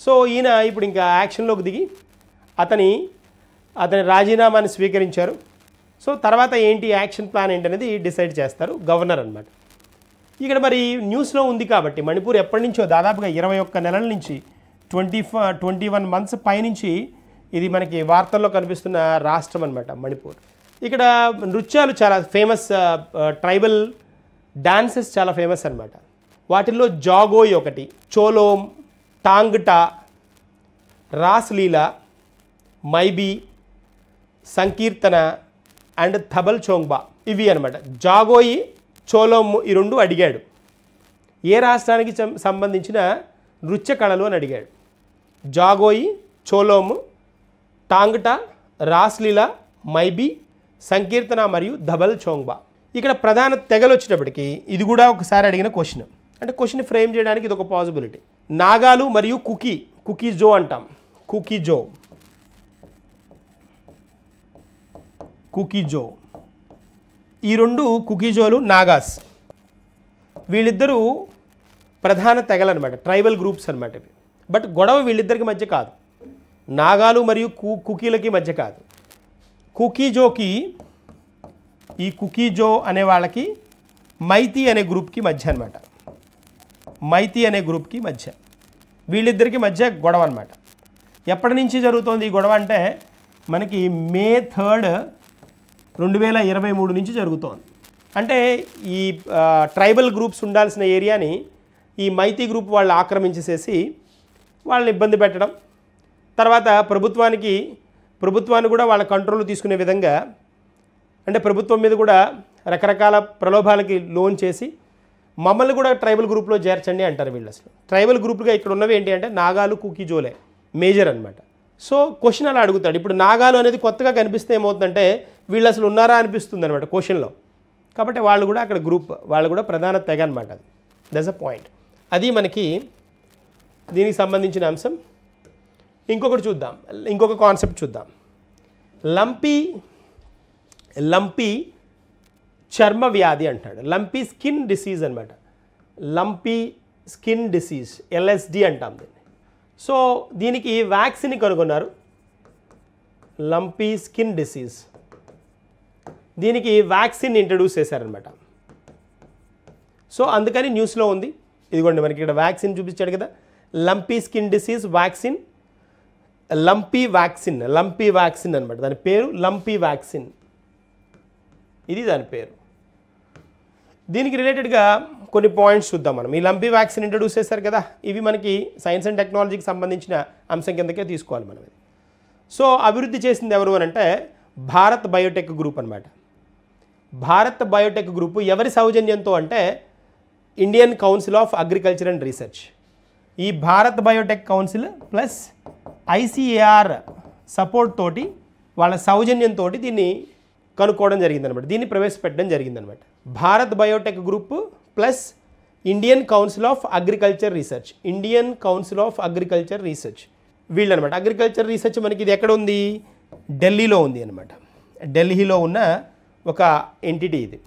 సో ఈయన ఇప్పుడు ఇంకా యాక్షన్లోకి దిగి అతని రాజీనామాని స్వీకరించారు. సో తర్వాత ఏంటి యాక్షన్ ప్లాన్ ఏంటనేది డిసైడ్ చేస్తారు గవర్నర్ అనమాట. ఇక్కడ మరి న్యూస్లో ఉంది కాబట్టి మణిపూర్ ఎప్పటి నుంచో దాదాపుగా 21 నెలల నుంచి 21 మంత్స్ పైనుంచి ఇది మనకి వార్తల్లో కనిపిస్తున్న రాష్ట్రం అనమాట మణిపూర్. ఇక్కడ నృత్యాలు చాలా ఫేమస్, ట్రైబల్ డాన్సెస్ చాలా ఫేమస్ అనమాట. వాటిల్లో జాగోయ్ ఒకటి, చోలోం, టాంగ్టా, రాస్లీలా, మైబీ, సంకీర్తన అండ్ థబల్ చోంగ్బా, ఇవి అనమాట. జాగోయి, చోలోమ్ ఈ రెండు అడిగాడు, ఏ రాష్ట్రానికి సంబంధించిన నృత్య కళలు అని అడిగాడు. జాగోయి, చోలోమ్, టాంగ్టా, రాస్లీలా, మైబీ, సంకీర్తన మరియు ధబల్ చోంగ్బా. ఇక్కడ ప్రధాన తెగలు వచ్చేటప్పటికి ఇది కూడా ఒకసారి అడిగిన క్వశ్చన్, అంటే క్వశ్చన్ ఫ్రేమ్ చేయడానికి ఇది ఒక పాసిబిలిటీ. నాగాలు మరియు కుకీజో అంటాం, కుకీజో ఈ రెండు కుకీజోలు, నాగాస్, వీళ్ళిద్దరూ ప్రధాన తెగలు అనమాట, ట్రైబల్ గ్రూప్స్ అనమాట ఇవి. బట్ గొడవ వీళ్ళిద్దరికి మధ్య కాదు, నాగాలు మరియు కుకీలకి మధ్య కాదు. ఈ కుకీజో అనే వాళ్ళకి మైతీ అనే గ్రూప్కి మధ్య అనమాట. వీళ్ళిద్దరికి మధ్య గొడవ అనమాట. ఎప్పటి నుంచి జరుగుతోంది ఈ గొడవ అంటే మనకి మే 3, 2023 నుంచి జరుగుతోంది. అంటే ఈ ట్రైబల్ గ్రూప్స్ ఉండాల్సిన ఏరియాని ఈ మైతీ గ్రూప్ వాళ్ళు ఆక్రమించేసేసి వాళ్ళని ఇబ్బంది పెట్టడం, తర్వాత ప్రభుత్వాన్ని కూడా వాళ్ళ కంట్రోల్ తీసుకునే విధంగా, అంటే ప్రభుత్వం మీద కూడా రకరకాల ప్రలోభాలకి లోన్ చేసి మమ్మల్ని కూడా ట్రైబల్ గ్రూప్లో చేర్చండి అంటారు వీళ్ళు. అసలు ట్రైబల్ గ్రూప్గా ఇక్కడ ఉన్నవి ఏంటి అంటే నాగాలు, కుకీజోలే. మేజర్ అనమాట. సో క్వశ్చన్ అలా అడుగుతాడు. ఇప్పుడు నాగాలు అనేది కొత్తగా కనిపిస్తే ఏమవుతుందంటే వీళ్ళు అసలు ఉన్నారా అనిపిస్తుంది అనమాట క్వశ్చన్లో. కాబట్టి వాళ్ళు కూడా అక్కడ గ్రూప్, వాళ్ళు కూడా ప్రధాన తెగ అనమాట. అది దట్స్ అ పాయింట్. అది మనకి దీనికి సంబంధించిన అంశం. ఇంకొకటి చూద్దాం, ఇంకొక కాన్సెప్ట్ చూద్దాం. లంపీ చర్మ వ్యాధి అంటాడు. లంపీ స్కిన్ డిసీజ్ అనమాట. లంపీ స్కిన్ డిసీజ్, LSD అంటాం దీన్ని. సో దీనికి వ్యాక్సిన్ కనుగొన్నారు. లంపీ స్కిన్ డిసీజ్, దీనికి వ్యాక్సిన్ ఇంట్రడ్యూస్ చేశారనమాట. సో అందుకని న్యూస్లో ఉంది. ఇదిగోండి మనకి ఇక్కడ వ్యాక్సిన్ చూపించాడు కదా, lumpy skin disease vaccine, lumpy vaccine అనమాట. దాని పేరు లంపీ వ్యాక్సిన్, ఇది దాని పేరు. దీనికి రిలేటెడ్గా కొన్ని పాయింట్స్ చూద్దాం మనం. ఈ లంపీ వ్యాక్సిన్ ఇంట్రడ్యూస్ చేశారు కదా, ఇవి మనకి సైన్స్ అండ్ టెక్నాలజీకి సంబంధించిన అంశం కిందకే తీసుకోవాలి మనం. సో అభివృద్ధి చేసింది ఎవరు అని అంటే భారత్ బయోటెక్ గ్రూప్ అనమాట. భారత్ బయోటెక్ గ్రూపు ఎవరి సౌజన్యంతో అంటే Indian council of agriculture and research. ఈ Bharat Biotech council plus ICAR support తోటి, వాళ్ళ సౌజన్యంతో దీన్ని కనుక్కోవడం జరిగిందనమాట, దీన్ని ప్రవేశపెట్టడం జరిగిందనమాట. Bharat Biotech group plus Indian council of agriculture research, Indian council of agriculture research వీళ్ళు అనమాట. అగ్రికల్చర్ రీసెర్చ్ మనకి ఇది ఎక్కడ ఉంది, ఢిల్లీలో ఉంది అనమాట. ఢిల్లీలో ఉన్న ఒక ఎంటిటీ ఇది,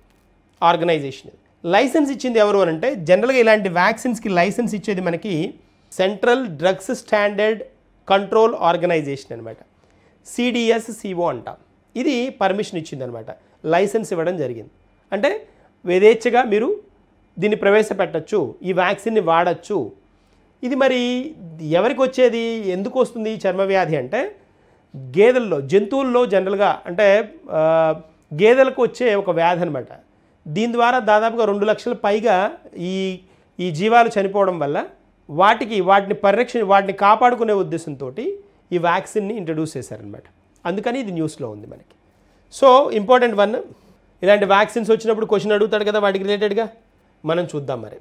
ఆర్గనైజేషన్. లైసెన్స్ ఇచ్చింది ఎవరు అని అంటే జనరల్గా ఇలాంటి వ్యాక్సిన్స్కి లైసెన్స్ ఇచ్చేది మనకి central drugs standard control organisation అనమాట, CDSCO అంటాం. ఇది పర్మిషన్ ఇచ్చింది అనమాట, లైసెన్స్ ఇవ్వడం జరిగింది. అంటే యథేచ్ఛగా మీరు దీన్ని ప్రవేశపెట్టచ్చు, ఈ వ్యాక్సిన్ని వాడచ్చు. ఇది మరి ఎవరికి వచ్చేది, ఎందుకు వస్తుంది ఈ చర్మ వ్యాధి అంటే గేదెల్లో, జంతువుల్లో జనరల్గా అంటే గేదెలకు వచ్చే ఒక వ్యాధి అనమాట. దీని ద్వారా దాదాపుగా 2 లక్షల పైగా ఈ జీవాలు చనిపోవడం వల్ల వాటిని కాపాడుకునే ఉద్దేశంతో ఈ వ్యాక్సిన్ని ఇంట్రడ్యూస్ చేశారనమాట. అందుకని ఇది న్యూస్లో ఉంది మనకి. సో ఇంపార్టెంట్ వన్, ఇలాంటి వ్యాక్సిన్స్ వచ్చినప్పుడు క్వశ్చన్ అడుగుతాడు కదా వాటికి రిలేటెడ్గా మనం చూద్దాం. మరి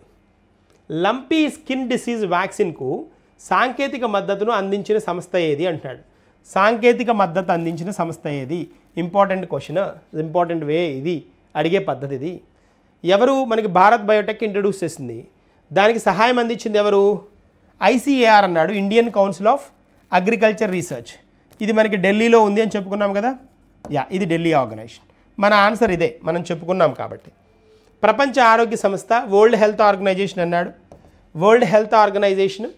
లంపీ స్కిన్ డిసీజ్ వ్యాక్సిన్కు సాంకేతిక మద్దతును అందించిన సంస్థ ఏది అంటాడు. సాంకేతిక మద్దతు అందించిన సంస్థ ఏది? ఇంపార్టెంట్ క్వశ్చన్, ఇంపార్టెంట్ వే ఇది అడిగే పద్ధతి ఇది. ఎవరు మనకి భారత్ బయోటెక్ ఇంట్రడ్యూస్ చేసింది, దానికి సహాయం అందించింది ఎవరు? ICAR అన్నాడు, Indian council of agriculture research. ఇది మనకి ఢిల్లీలో ఉంది అని చెప్పుకున్నాం కదా, ఇది ఢిల్లీ ఆర్గనైజేషన్. మన ఆన్సర్ ఇదే, మనం చెప్పుకున్నాం కాబట్టి. ప్రపంచ ఆరోగ్య సంస్థ, వరల్డ్ హెల్త్ ఆర్గనైజేషన్ అన్నాడు, వరల్డ్ హెల్త్ ఆర్గనైజేషన్.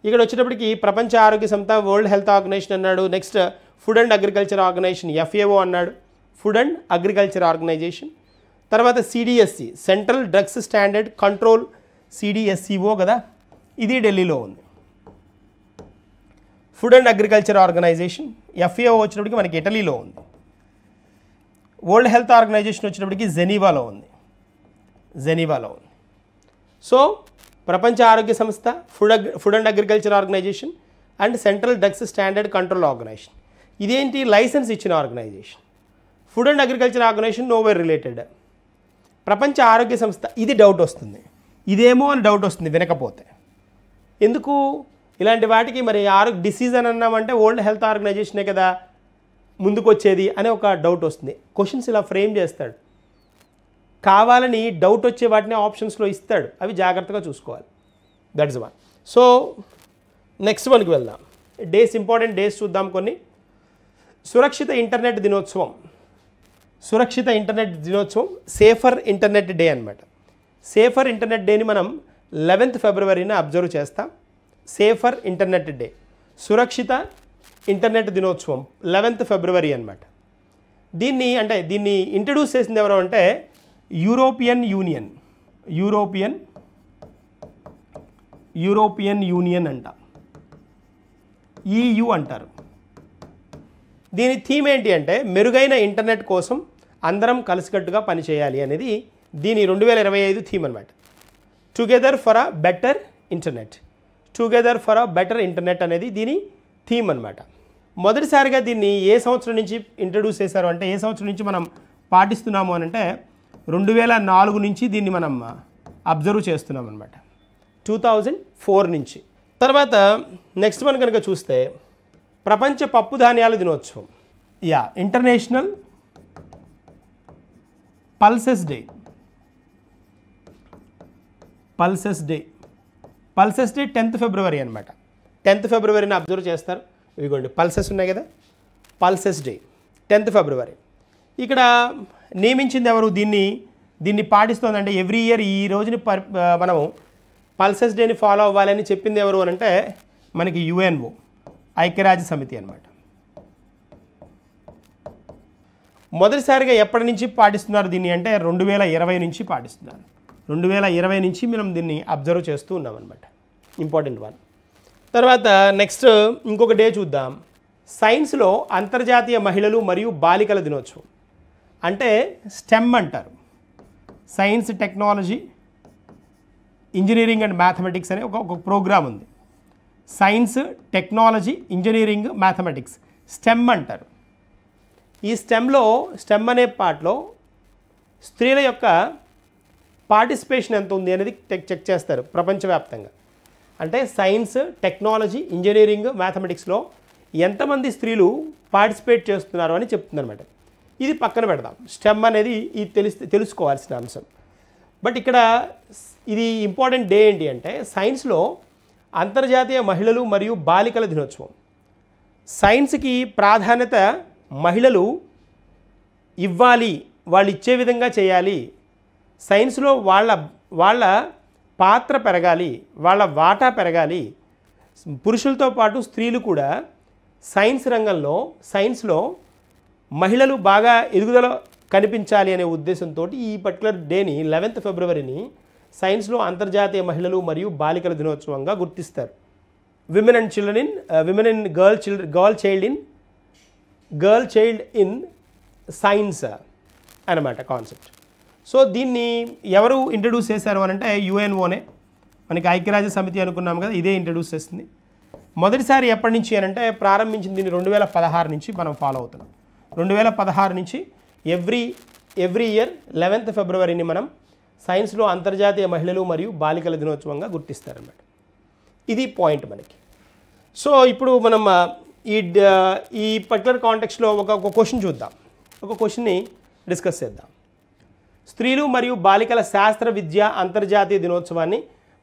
ఇక్కడ వచ్చేటప్పటికి ప్రపంచ ఆరోగ్య సంస్థ, వరల్డ్ హెల్త్ ఆర్గనైజేషన్ అన్నాడు. Next food and agriculture organisation, FAO అన్నాడు, ఫుడ్ అండ్ అగ్రికల్చర్ ఆర్గనైజేషన్. తర్వాత CDSC, central drugs standard control, CDSCO కదా, ఇది ఢిల్లీలో ఉంది. Food and agriculture organisation, FAO వచ్చినప్పటికి మనకి ఇటలీలో ఉంది. వరల్డ్ హెల్త్ ఆర్గనైజేషన్ వచ్చినప్పటికి జెనీవాలో ఉంది. సో ప్రపంచ ఆరోగ్య సంస్థ, food and agriculture organisation and central drugs standard control organisation. ఇదేంటి, లైసెన్స్ ఇచ్చిన organisation. Food and agriculture organisation nowhere related. ప్రపంచ ఆరోగ్య సంస్థ, ఇది డౌట్ వస్తుంది, ఇదేమో అని డౌట్ వస్తుంది వినకపోతే. ఎందుకు ఇలాంటి వాటికి మరి డిసీజ్ అని అన్నామంటే వరల్డ్ హెల్త్ ఆర్గనైజేషనే కదా ముందుకు వచ్చేది అనే ఒక డౌట్ వస్తుంది. క్వశ్చన్స్ ఇలా ఫ్రేమ్ చేస్తాడు, కావాలని డౌట్ వచ్చే వాటిని ఆప్షన్స్లో ఇస్తాడు, అవి జాగ్రత్తగా చూసుకోవాలి. That's one. సో నెక్స్ట్ వన్కి వెళ్దాం. డేస్, ఇంపార్టెంట్ డేస్ చూద్దాం కొన్ని. సురక్షిత ఇంటర్నెట్ దినోత్సవం, సేఫర్ ఇంటర్నెట్ డే అనమాట. సేఫర్ ఇంటర్నెట్ డేని మనం 11th ఫిబ్రవరిన అబ్జర్వ్ చేస్తాం. సేఫర్ ఇంటర్నెట్ డే, సురక్షిత ఇంటర్నెట్ దినోత్సవం 11th ఫిబ్రవరి అనమాట. దీన్ని ఇంట్రడ్యూస్ చేసింది ఎవరు అంటే యూరోపియన్ యూనియన్ అంట, EU అంటారు. దీని థీమ్ ఏంటి అంటే మెరుగైన ఇంటర్నెట్ కోసం అందరం కలిసికట్టుగా పనిచేయాలి అనేది దీని 2025 థీమ్ అనమాట. Together for a better internet అనేది దీని థీమ్ అనమాట. మొదటిసారిగా దీన్ని ఏ సంవత్సరం నుంచి ఇంట్రడ్యూస్ చేశారు అంటే, ఏ సంవత్సరం నుంచి మనం పాటిస్తున్నాము అని అంటే 2004 నుంచి దీన్ని మనం అబ్జర్వ్ చేస్తున్నాం అనమాట. 2004 నుంచి తర్వాత నెక్స్ట్ వన్ కనుక చూస్తే ప్రపంచ పప్పు ధాన్యాల దినోత్సవం. International pulses day. Pulses day 10th ఫిబ్రవరి అనమాట. 10th ఫిబ్రవరిని అబ్జర్వ్ చేస్తారు. ఇవిగోండి పల్సెస్ ఉన్నాయి కదా, పల్సెస్ డే 10th ఫిబ్రవరి. ఇక్కడ నియమించింది ఎవరు? దీన్ని పాటిస్తోందంటే ఎవ్రీ ఇయర్ ఈ రోజుని మనం పల్సెస్ డేని ఫాలో అవ్వాలని చెప్పింది ఎవరు అని అంటే మనకి యుఎన్ఓ, ఐక్యరాజ్య సమితి అనమాట. మొదటిసారిగా ఎప్పటి నుంచి పాటిస్తున్నారు దీన్ని అంటే 2020 నుంచి పాటిస్తున్నారు. 2020 నుంచి మనం దీన్ని అబ్జర్వ్ చేస్తూ ఉన్నాం అనమాట. Important one. తర్వాత నెక్స్ట్ ఇంకొక డే చూద్దాం. సైన్స్లో అంతర్జాతీయ మహిళలు మరియు బాలికల దినోత్సవం. అంటే స్టెమ్ అంటారు. Science, technology, engineering and mathematics అనే ఒక ప్రోగ్రామ్ ఉంది. Science, technology, engineering, mathematics stem అంటారు. ఈ స్టెమ్ అనే పార్ట్లో స్త్రీల యొక్క పార్టిసిపేషన్ ఎంత ఉంది అనేది చెక్ చేస్తారు ప్రపంచవ్యాప్తంగా. అంటే సైన్స్, టెక్నాలజీ, ఇంజనీరింగ్, మ్యాథమెటిక్స్లో ఎంతమంది స్త్రీలు పార్టిసిపేట్ చేస్తున్నారు అని చెప్తుందన్నమాట. ఇది పక్కన పెడదాం. స్టెమ్ అనేది ఇది తెలుసుకోవాల్సిన అంశం. బట్ ఇక్కడ ఇది ఇంపార్టెంట్ డే ఏంటి అంటే సైన్స్లో అంతర్జాతీయ మహిళలు మరియు బాలికల దినోత్సవం. సైన్స్కి ప్రాధాన్యత మహిళలు ఇవ్వాలి, వాళ్ళు ఇచ్చే విధంగా చేయాలి. సైన్స్లో వాళ్ళ పాత్ర పెరగాలి, వాళ్ళ వాటా పెరగాలి. పురుషులతో పాటు స్త్రీలు కూడా సైన్స్లో మహిళలు బాగా ఎదుగుదల కనిపించాలి అనే ఉద్దేశంతో ఈ పర్టికులర్ డేని 11th ఫిబ్రవరిని సైన్స్లో అంతర్జాతీయ మహిళలు మరియు బాలికల దినోత్సవంగా గుర్తిస్తారు. గర్ల్ చైల్డ్ ఇన్ సైన్స్ అన్నమాట కాన్సెప్ట్. సో దీన్ని ఎవరు ఇంట్రడ్యూస్ చేశారు అని అంటే యుఎన్ఓనే, మనకి ఐక్యరాజ్య సమితి అనుకున్నాం కదా, ఇదే ఇంట్రడ్యూస్ చేస్తుంది. మొదటిసారి ఎప్పటి నుంచి అని అంటే ప్రారంభించింది దీన్ని 2016 నుంచి మనం ఫాలో అవుతున్నాం. 2016 నుంచి ఎవ్రీ ఇయర్ 11th ఫిబ్రవరిని మనం సైన్స్లో అంతర్జాతీయ మహిళలు మరియు బాలికల దినోత్సవంగా గుర్తిస్తారన్నమాట. ఇది పాయింట్ మనకి. సో ఇప్పుడు మనం ఈ పర్టికులర్ కాంటెక్స్లో ఒక క్వశ్చన్ చూద్దాం. ఒక క్వశ్చన్ని డిస్కస్ చేద్దాం. స్త్రీలు మరియు బాలికల శాస్త్ర విద్య అంతర్జాతీయ దినోత్సవాన్ని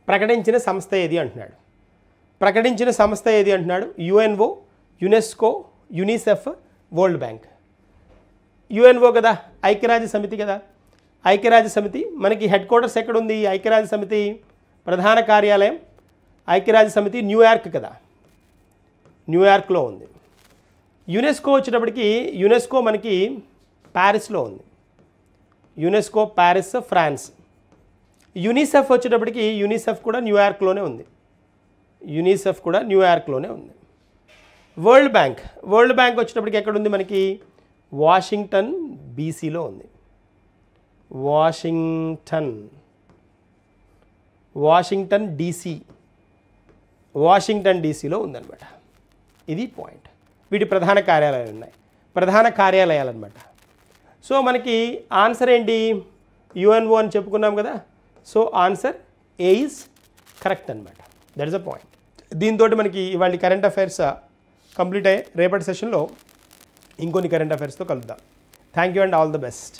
ప్రకటించిన సంస్థ ఏది అంటున్నాడు. UNO, UNESCO, UNICEF, world bank. UNO కదా, ఐక్యరాజ్య సమితి కదా. ఐక్యరాజ్య సమితి మనకి హెడ్ క్వార్టర్స్ ఎక్కడుంది? ఐక్యరాజ్య సమితి ప్రధాన కార్యాలయం ఐక్యరాజ్య సమితి న్యూయార్క్ కదా, న్యూయార్క్లో ఉంది. యునెస్కో వచ్చేటప్పటికి యునెస్కో మనకి ప్యారిస్లో ఉంది. UNESCO Paris, France. యునిసెఫ్ వచ్చేటప్పటికి యునిసెఫ్ కూడా న్యూయార్క్లోనే ఉంది. వరల్డ్ బ్యాంక్ వచ్చేటప్పటికి ఎక్కడుంది? మనకి వాషింగ్టన్ బీసీలో ఉంది. వాషింగ్టన్ డీసీలో ఉందన్నమాట. ఇది పాయింట్. వీటి ప్రధాన కార్యాలయాలు అన్నమాట. సో మనకి ఆన్సర్ ఏంటి? యుఎన్ఓ అని చెప్పుకున్నాం కదా. So answer A is correct అనమాట. That is a point. దీంతో మనకి ఇవాళ కరెంట్ అఫైర్స్ కంప్లీట్ అయ్యాయి. రేపటి సెషన్లో ఇంకొన్ని కరెంట్ అఫైర్స్తో కలుద్దాం. Thank you and all the best.